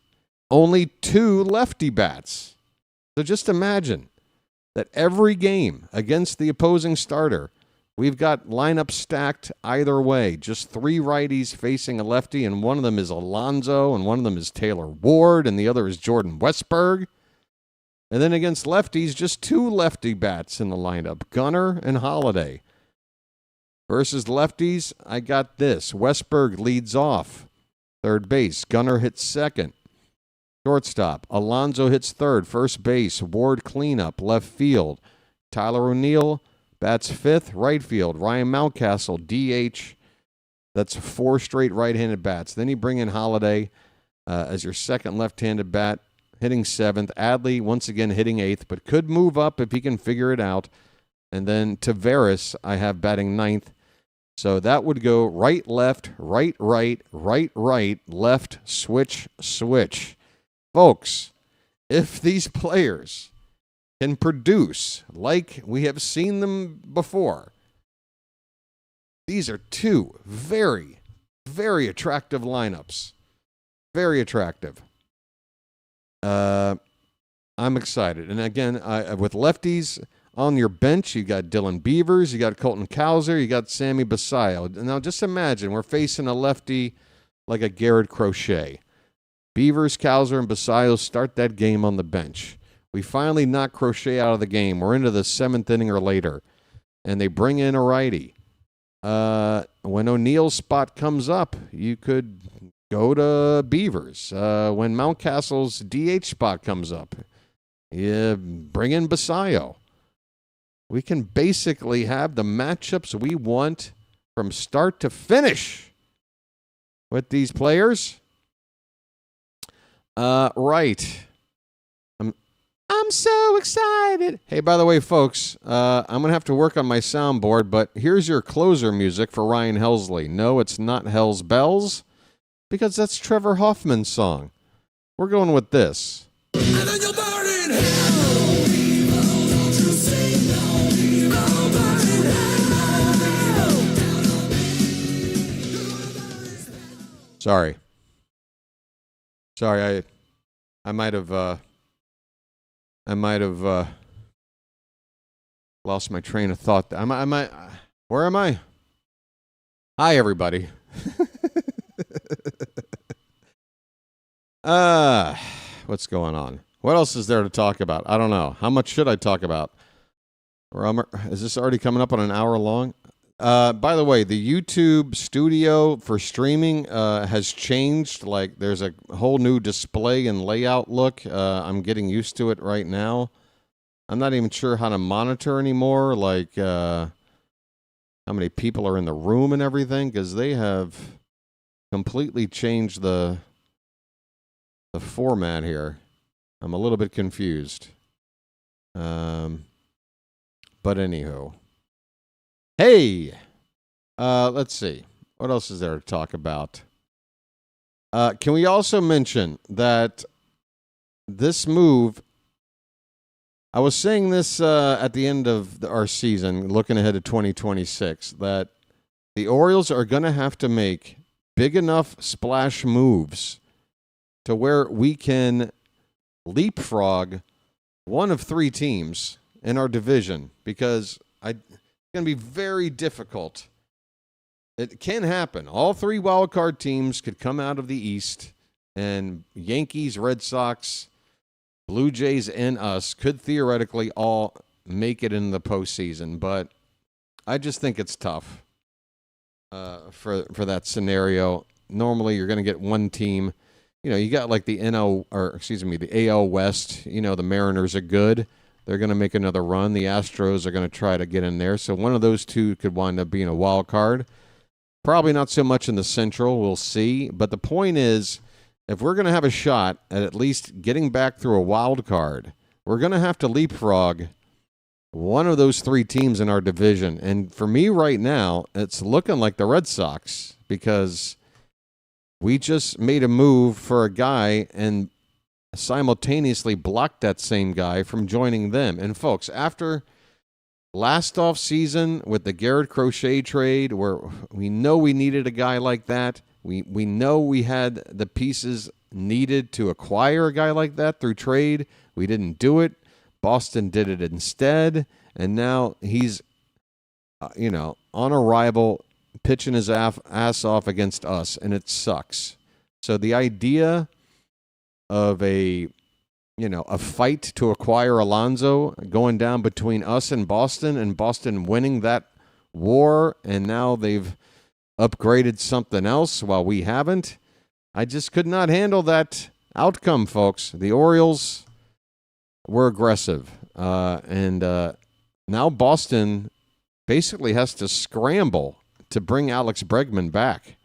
C: only 2 lefty bats. So just imagine that every game against the opposing starter, we've got lineup stacked either way. Just 3 righties facing a lefty, and one of them is Alonso, and one of them is Taylor Ward, and the other is Jordan Westberg. And then against lefties, just 2 lefty bats in the lineup, Gunnar and Holiday. Versus lefties, I got this. Westberg leads off. Third base, Gunnar hits second. Shortstop, Alonso hits third. First base, Ward cleanup. Left field, Tyler O'Neill bats 5th. Right field, Ryan Mountcastle, DH. That's 4 straight right-handed bats. Then you bring in Holiday as your second left-handed bat, hitting 7th. Adley, once again, hitting 8th, but could move up if he can figure it out. And then Taveras, I have batting 9th. So that would go right, left, right, right, right, right, left, switch, switch. Folks, if these players can produce like we have seen them before, these are 2 very, very attractive lineups. Very attractive. I'm excited. And again, with lefties on your bench, you got Dylan Beavers, you got Colton Cowser, you got Sammy Basayo. Now just imagine we're facing a lefty like a Garrett Crochet. Beavers, Cowser, and Basayo start that game on the bench. We finally knock Crochet out of the game. We're into the 7th inning or later, and they bring in a righty. When O'Neill's spot comes up, you could go to Beavers. When Mountcastle's DH spot comes up, you bring in Basayo. We can basically have the matchups we want from start to finish with these players. Right. I'm so excited. Hey, by the way, folks, I'm going to have to work on my soundboard, but here's your closer music for Ryan Helsley. No, it's not Hell's Bells, because that's Trevor Hoffman's song. We're going with this.
B: And then you'll burn in hell. Don't you see? You'll burn in hell.
C: Sorry, I might have lost my train of thought. Where am I? Hi, everybody. What's going on? What else is there to talk about? I don't know. How much should I talk about? Is this already coming up on an hour long? By the way, the YouTube studio for streaming has changed. Like, there's a whole new display and layout look. I'm getting used to it right now. I'm not even sure how to monitor anymore, like how many people are in the room and everything, because they have completely changed the format here. I'm a little bit confused. But anywho. Hey! Let's see. What else is there to talk about? Can we also mention that this move, I was saying this at the end of our season, looking ahead to 2026, that the Orioles are going to have to make big enough splash moves to where we can leapfrog one of 3 teams in our division, because going to be very difficult. It can happen. All three wild card teams could come out of the East, and Yankees, Red Sox, Blue Jays, and us could theoretically all make it in the postseason. But I just think it's tough for that scenario. Normally, you're going to get one team. You know, you got like the the AL West. You know, the Mariners are good. They're going to make another run. The Astros are going to try to get in there. So one of those two could wind up being a wild card. Probably not so much in the Central. We'll see. But the point is, if we're going to have a shot at least getting back through a wild card, we're going to have to leapfrog one of those three teams in our division. And for me right now, it's looking like the Red Sox, because we just made a move for a guy and simultaneously blocked that same guy from joining them. And folks, after last offseason with the Garrett Crochet trade, where we know we needed a guy like that, we know we had the pieces needed to acquire a guy like that through trade. We didn't do it. Boston did it instead, and now he's on arrival, pitching his ass off against us, and it sucks. So the idea of a fight to acquire Alonso going down between us and Boston winning that war, and now they've upgraded something else while we haven't. I just could not handle that outcome, folks. The Orioles were aggressive, and now Boston basically has to scramble to bring Alex Bregman back.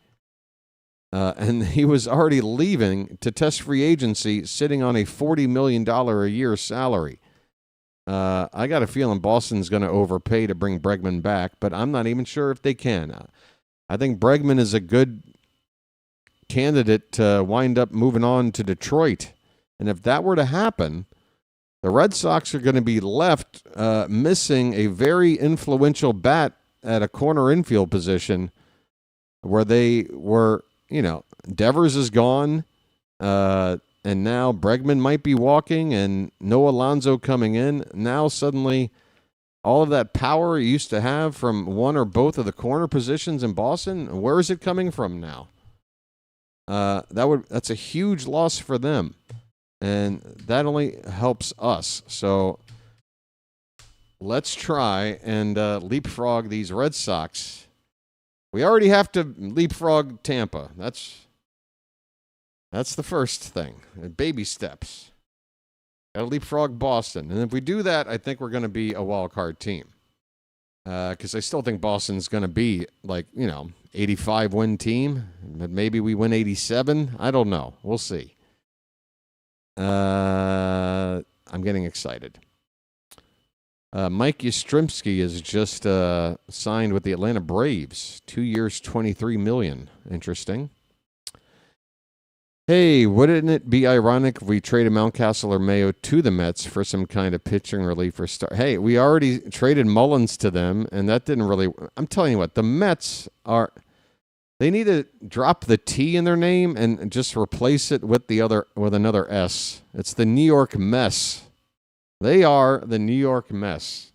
C: And he was already leaving to test free agency, sitting on a $40 million a year salary. I got a feeling Boston's going to overpay to bring Bregman back, but I'm not even sure if they can. I think Bregman is a good candidate to wind up moving on to Detroit. And if that were to happen, the Red Sox are going to be left missing a very influential bat at a corner infield position where they were, Devers is gone, and now Bregman might be walking and no Alonso coming in. Now suddenly all of that power you used to have from one or both of the corner positions in Boston, where is it coming from now? That's a huge loss for them, and that only helps us. So let's try and leapfrog these Red Sox. We already have to leapfrog Tampa. That's the first thing. Baby steps. Got to leapfrog Boston. And if we do that, I think we're going to be a wild card team. Because I still think Boston's going to be 85 win team. But maybe we win 87. I don't know. We'll see. I'm getting excited. Mike Yastrzemski is just signed with the Atlanta Braves. 2 years, $23 million. Interesting. Hey, wouldn't it be ironic if we traded Mountcastle or Mayo to the Mets for some kind of pitching relief or start? Hey, we already traded Mullins to them, and that didn't really. I'm telling you what, the Mets are. They need to drop the T in their name and just replace it with another S. It's the New York Mess. They are the New York Mess.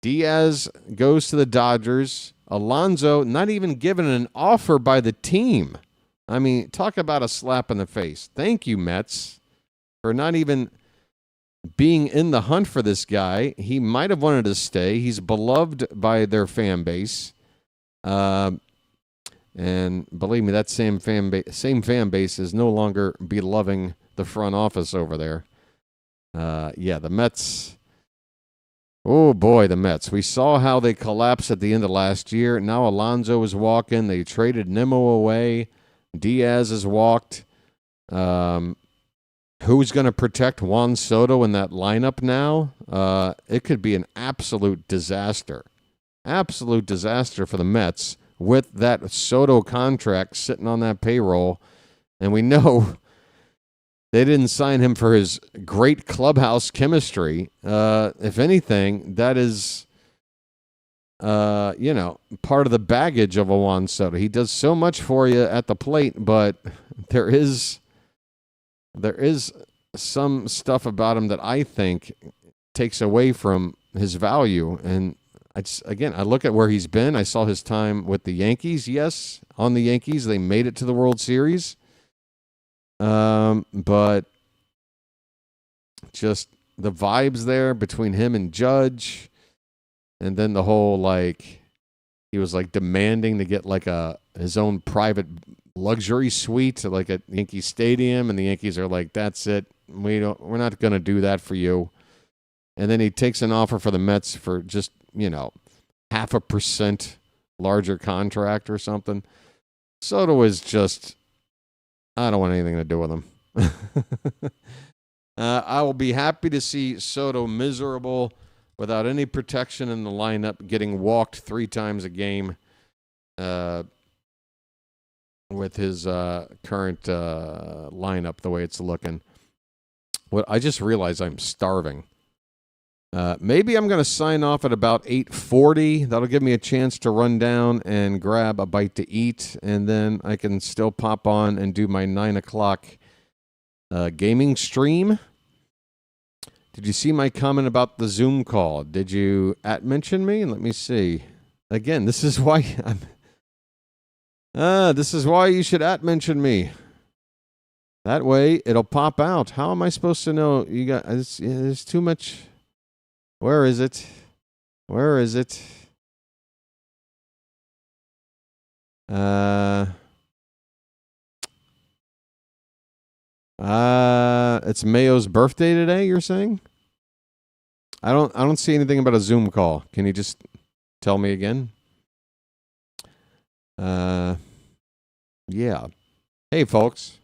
C: Diaz goes to the Dodgers. Alonso not even given an offer by the team. I mean, talk about a slap in the face. Thank you, Mets, for not even being in the hunt for this guy. He might have wanted to stay. He's beloved by their fan base. And believe me, that same fan base is no longer beloving the front office over there. The Mets. Oh, boy, the Mets. We saw how they collapsed at the end of last year. Now Alonso is walking. They traded Nimmo away. Diaz has walked. Who's going to protect Juan Soto in that lineup now? It could be an absolute disaster. Absolute disaster for the Mets with that Soto contract sitting on that payroll. And we know they didn't sign him for his great clubhouse chemistry. If anything, that is, part of the baggage of a Juan Soto. He does so much for you at the plate, but there is some stuff about him that I think takes away from his value. And I look at where he's been. I saw his time with the Yankees. Yes, on the Yankees, they made it to the World Series. But just the vibes there between him and Judge, and then the whole he was demanding to get his own private luxury suite like at Yankee Stadium, and the Yankees are like, "That's it. We're not going to do that for you." And then he takes an offer for the Mets for just 0.5% larger contract or something. Soto is just, I don't want anything to do with him. I will be happy to see Soto miserable without any protection in the lineup, getting walked 3 times a game with his current lineup the way it's looking. I just realized I'm starving. Maybe I'm going to sign off at about 8:40. That'll give me a chance to run down and grab a bite to eat, and then I can still pop on and do my 9 o'clock gaming stream. Did you see my comment about the Zoom call? Did you mention me? Let me see. Again, this is why this is why you should mention me. That way, it'll pop out. How am I supposed to know? There's too much. Where is it? Where is it? It's Mayo's birthday today, you're saying? I don't see anything about a Zoom call. Can you just tell me again? Yeah. Hey, folks.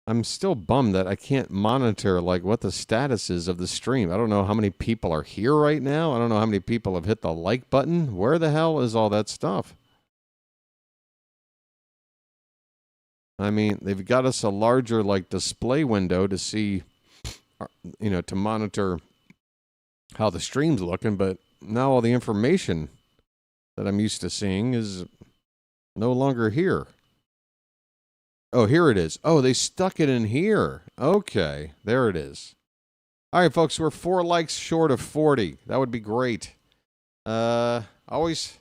C: I'm still bummed that I can't monitor what the status is of the stream. I don't know how many people are here right now. I don't know how many people have hit the like button. Where the hell is all that stuff? I mean, they've got us a larger display window to see, to monitor how the stream's looking, but now all the information that I'm used to seeing is no longer here. Oh, here it is. Oh, they stuck it in here. Okay, there it is. All right, folks, we're 4 likes short of 40. That would be great. Always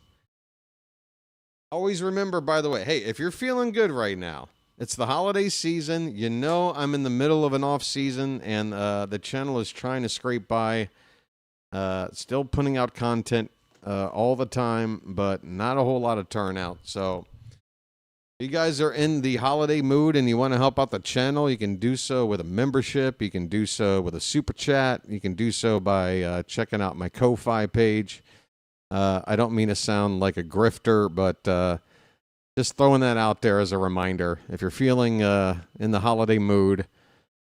C: remember, by the way, hey, if you're feeling good right now, it's the holiday season. I'm in the middle of an off season, and the channel is trying to scrape by. Still putting out content all the time, but not a whole lot of turnout. So if you guys are in the holiday mood and you want to help out the channel, you can do so with a membership. You can do so with a super chat. You can do so by checking out my Ko-Fi page. I don't mean to sound like a grifter, but just throwing that out there as a reminder. If you're feeling in the holiday mood,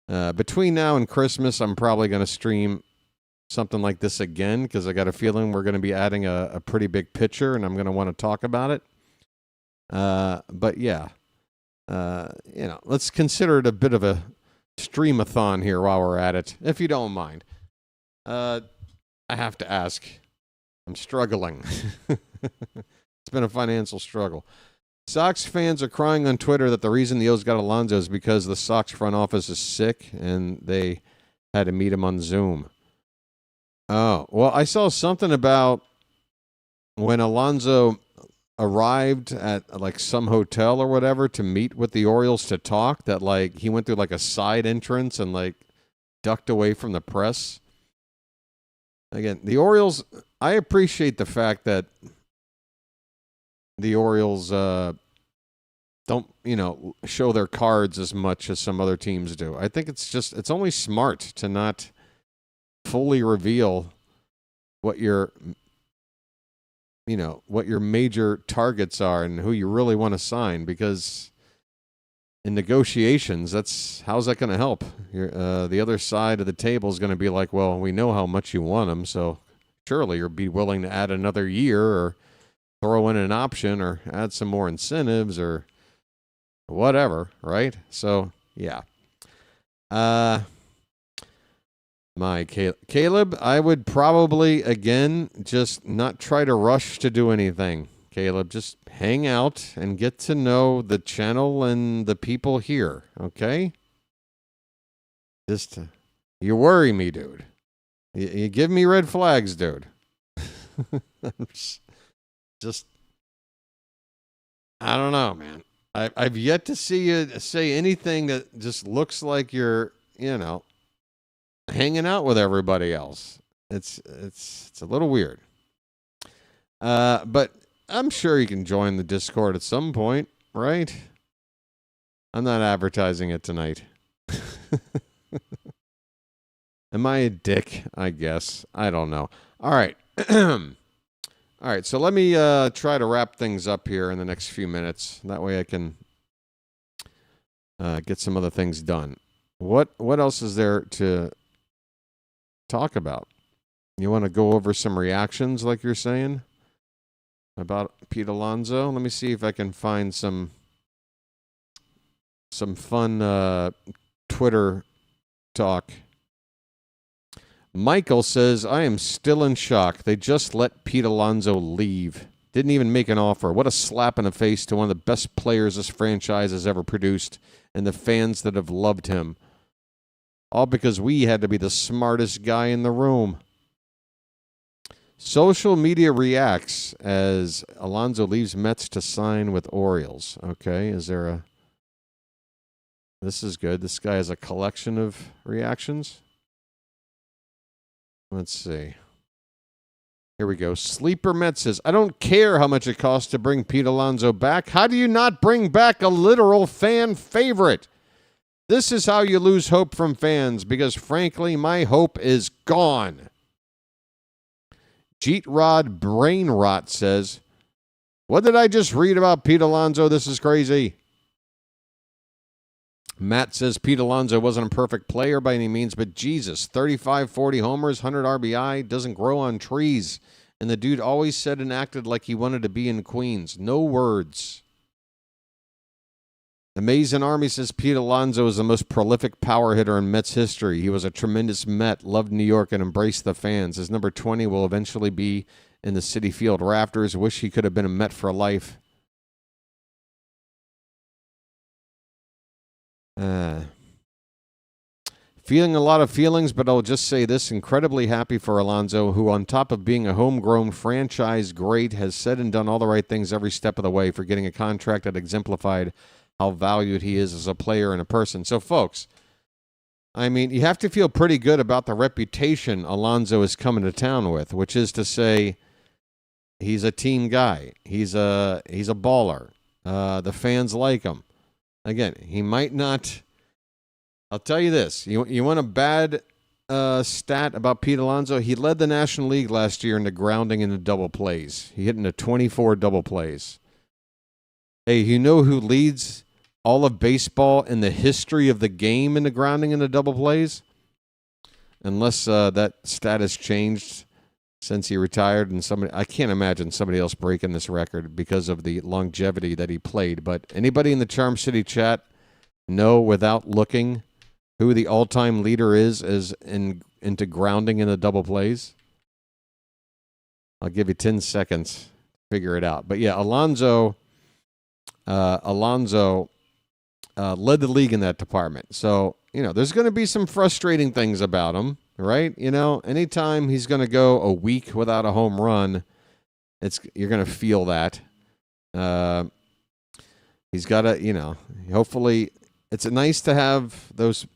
C: between now and Christmas, I'm probably going to stream something like this again because I got a feeling we're going to be adding a pretty big picture, and I'm going to want to talk about it. But yeah, let's consider it a bit of a streamathon here while we're at it, if you don't mind. I have to ask. I'm struggling. It's been a financial struggle. Sox fans are crying on Twitter that the reason the O's got Alonso is because the Sox front office is sick and they had to meet him on Zoom. Oh, well, I saw something about when Alonso arrived at some hotel or whatever to meet with the Orioles to talk, that he went through a side entrance and ducked away from the press. Again, the Orioles, I appreciate the fact that the Orioles don't, show their cards as much as some other teams do. I think it's only smart to not fully reveal what your major targets are and who you really want to sign, because in negotiations, how's that going to help? The other side of the table is going to be like, well, we know how much you want them, so surely you'll be willing to add another year or throw in an option or add some more incentives or whatever, right? So, yeah. Caleb, I would probably, again, just not try to rush to do anything. Caleb, just hang out and get to know the channel and the people here, okay? You worry me, dude. You give me red flags, dude. Just, I don't know, man. I've yet to see you say anything that just looks like you're, hanging out with everybody else. It's a little weird. But I'm sure you can join the Discord at some point, right? I'm not advertising it tonight. Am I a dick? I guess. I don't know. All right. All right, so let me try to wrap things up here in the next few minutes. That way I can get some other things done. What else is there to talk about? You want to go over some reactions like you're saying about Pete Alonso? Let me see if I can find some fun Twitter talk. Michael says, I am still in shock. They just let Pete Alonso leave. Didn't even make an offer. What a slap in the face to one of the best players this franchise has ever produced and the fans that have loved him. All because we had to be the smartest guy in the room. Social media reacts as Alonso leaves Mets to sign with Orioles. Okay, is there a... This is good. This guy has a collection of reactions. Let's see. Here we go. Sleeper Met says, I don't care how much it costs to bring Pete Alonso back. How do you not bring back a literal fan favorite? This is how you lose hope from fans, because frankly, my hope is gone. Jeet Rod Brain Rot says, what did I just read about Pete Alonso? This is crazy. Matt says Pete Alonso wasn't a perfect player by any means, but Jesus, 35, 40 homers, 100 RBI, doesn't grow on trees. And the dude always said and acted like he wanted to be in Queens. No words. Amazing Army says Pete Alonso is the most prolific power hitter in Mets history. He was a tremendous Met, loved New York, and embraced the fans. His number 20 will eventually be in the Citi Field rafters. Wish he could have been a Met for life. Feeling a lot of feelings, but I'll just say this. Incredibly happy for Alonso, who on top of being a homegrown franchise great, has said and done all the right things every step of the way for getting a contract that exemplified how valued he is as a player and a person. So, folks, I mean, you have to feel pretty good about the reputation Alonso is coming to town with, which is to say he's a team guy. He's a baller. The fans like him. Again, he might not... I'll tell you this. You want a bad stat about Pete Alonso? He led the National League last year in the grounding and the double plays. He hit into 24 double plays. Hey, you know who leads all of baseball in the history of the game in the grounding and the double plays? Unless that stat has changed since he retired, and I can't imagine somebody else breaking this record because of the longevity that he played. But anybody in the Charm City chat know without looking who the all-time leader is into grounding in the double plays? I'll give you 10 seconds to figure it out. But yeah, Alonso led the league in that department. So, there's going to be some frustrating things about him, right? Anytime he's going to go a week without a home run, you're going to feel that. He's got to, hopefully it's nice to have those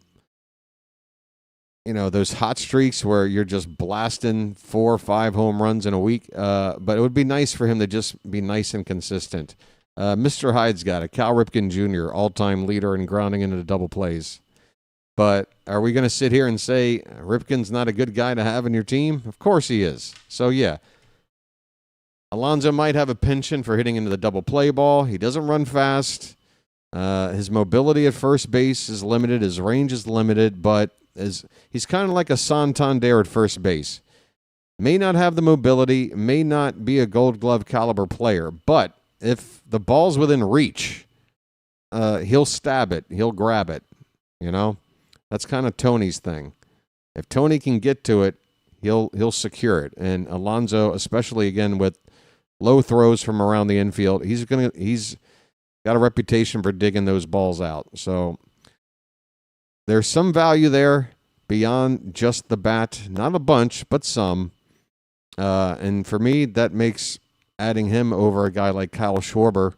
C: hot streaks where you're just blasting 4 or 5 home runs in a week. But it would be nice for him to just be nice and consistent. Mr. Hyde's got it. Cal Ripken Jr., all-time leader in grounding into the double plays. But are we going to sit here and say Ripken's not a good guy to have in your team? Of course he is. So, yeah. Alonso might have a penchant for hitting into the double play ball. He doesn't run fast. His mobility at first base is limited. His range is limited, but he's kind of like a Santander at first base. May not have the mobility, may not be a Gold Glove caliber player, but if the ball's within reach, he'll stab it. He'll grab it. That's kind of Tony's thing. If Tony can get to it, he'll secure it. And Alonso, especially again with low throws from around the infield, he's got a reputation for digging those balls out. So there's some value there beyond just the bat. Not a bunch, but some. And for me, that makes adding him over a guy like Kyle Schwarber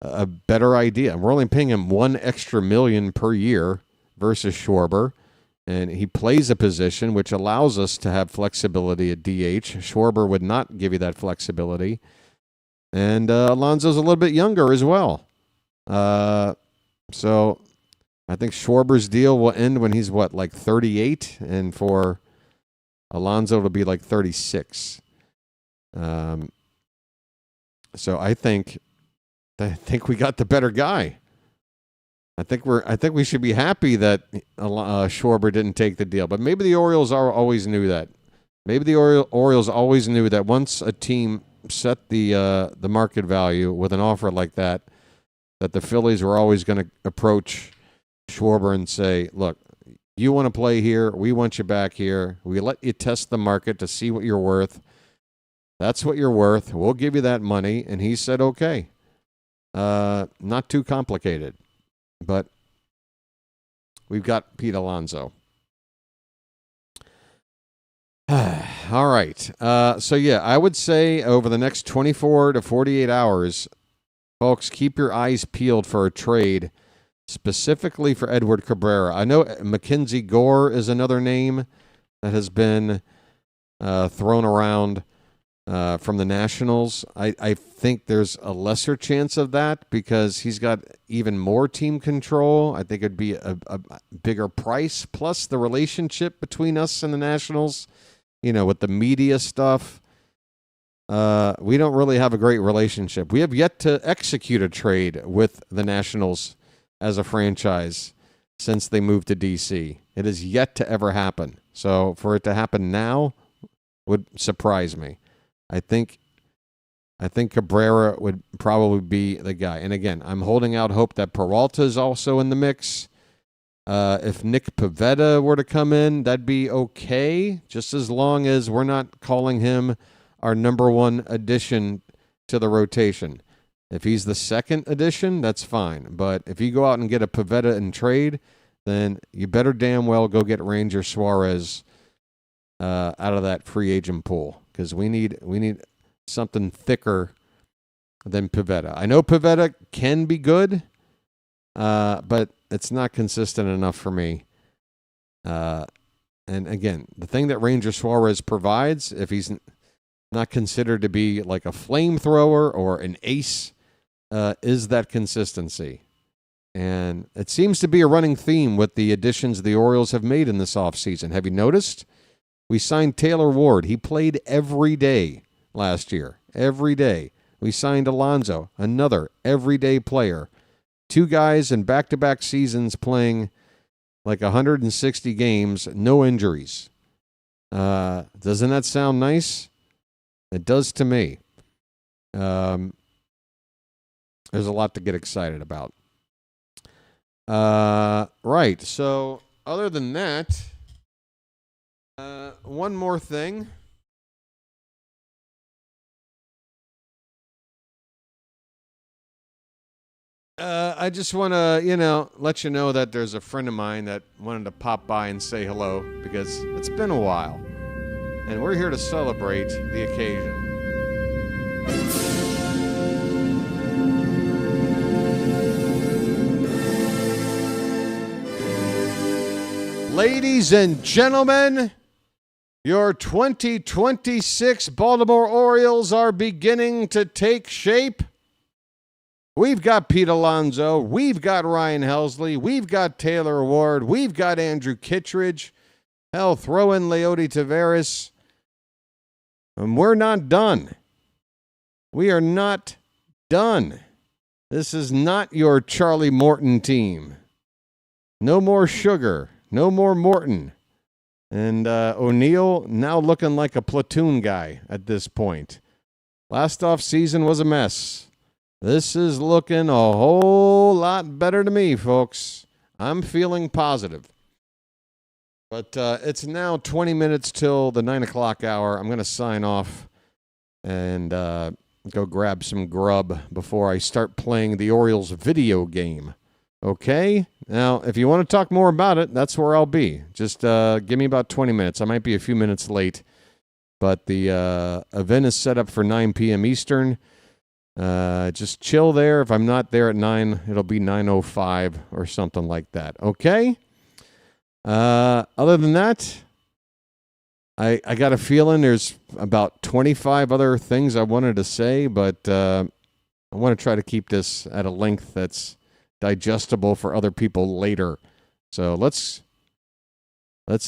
C: a better idea. We're only paying him $1 extra million per year versus Schwarber. And he plays a position which allows us to have flexibility at DH. Schwarber would not give you that flexibility. And Alonso's a little bit younger as well. So I think Schwarber's deal will end when he's, 38? And for Alonso, it'll be like 36. So I think we got the better guy. I think we should be happy that Schwarber didn't take the deal. But maybe the Orioles always knew that. Maybe the Orioles always knew that once a team set the market value with an offer like that the Phillies were always going to approach Schwarber and say, look, you want to play here. We want you back here. We let you test the market to see what you're worth. That's what you're worth. We'll give you that money. And he said, okay. Not too complicated. But we've got Pete Alonso. All right. So, yeah, I would say over the next 24 to 48 hours, folks, keep your eyes peeled for a trade, specifically for Edward Cabrera. I know Mackenzie Gore is another name that has been thrown around from the Nationals. I think there's a lesser chance of that because he's got even more team control. I think it'd be a bigger price, plus the relationship between us and the Nationals, with the media stuff. We don't really have a great relationship. We have yet to execute a trade with the Nationals as a franchise since they moved to D.C. It has yet to ever happen. So for it to happen now would surprise me. I think Cabrera would probably be the guy. And again, I'm holding out hope that Peralta is also in the mix. If Nick Pivetta were to come in, that'd be okay, just as long as we're not calling him our number one addition to the rotation. If he's the second addition, that's fine. But if you go out and get a Pivetta in trade, then you better damn well go get Ranger Suarez out of that free agent pool, because we need something thicker than Pivetta. I know Pivetta can be good, but it's not consistent enough for me. And again, the thing that Ranger Suarez provides, if he's not considered to be like a flamethrower or an ace, is that consistency. And it seems to be a running theme with the additions the Orioles have made in this offseason. Have you noticed? We signed Taylor Ward. He played every day last year. Every day. We signed Alonso, another everyday player. Two guys in back-to-back seasons playing like 160 games, no injuries. Doesn't that sound nice? It does to me. There's a lot to get excited about. Right. So other than that, one more thing. I just want to, let you know that there's a friend of mine that wanted to pop by and say hello because it's been a while. And we're here to celebrate the occasion. Ladies and gentlemen, your 2026 Baltimore Orioles are beginning to take shape. We've got Pete Alonso. We've got Ryan Helsley. We've got Taylor Ward. We've got Andrew Kittredge. Hell, throw in Leody Taveras. And we're not done. We are not done. This is not your Charlie Morton team. No more Sugar. No more Morton. And O'Neill now looking like a platoon guy at this point. Last offseason was a mess. This is looking a whole lot better to me, folks. I'm feeling positive. But it's now 20 minutes till the 9 o'clock hour. I'm going to sign off and go grab some grub before I start playing the Orioles video game Okay? Now, if you want to talk more about it, that's where I'll be. Just give me about 20 minutes. I might be a few minutes late. But the event is set up for 9 p.m. Eastern. Just chill there. If I'm not there at 9, it'll be 9:05 or something like that. Okay? Other than that, I got a feeling there's about 25 other things I wanted to say, but I want to try to keep this at a length that's digestible for other people later. So let's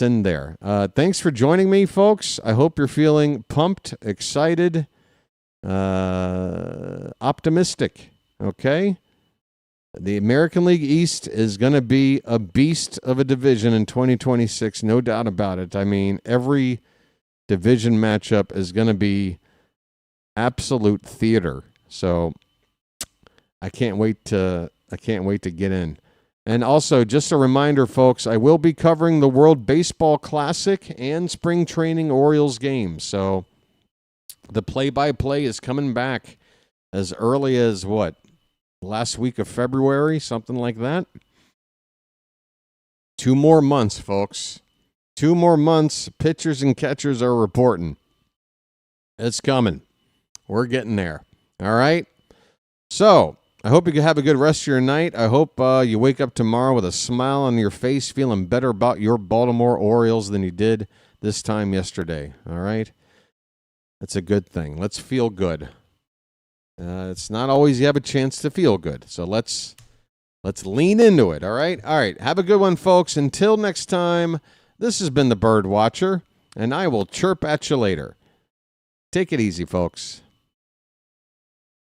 C: end there. Thanks for joining me, folks. I hope you're feeling pumped, excited, optimistic. Okay? The American League East is going to be a beast of a division in 2026, no doubt about it. I mean, every division matchup is going to be absolute theater. So I can't wait to get in. And also, just a reminder, folks, I will be covering the World Baseball Classic and Spring Training Orioles games. So the play-by-play is coming back as early as, last week of February, something like that. 2 more months, folks. 2 more months. Pitchers and catchers are reporting. It's coming. We're getting there. All right? So I hope you have a good rest of your night. I hope you wake up tomorrow with a smile on your face, feeling better about your Baltimore Orioles than you did this time yesterday. All right? That's a good thing. Let's feel good. It's not always you have a chance to feel good. So let's lean into it, all right? All right, have a good one, folks. Until next time, this has been the Bird Watcher, and I will chirp at you later. Take it easy, folks.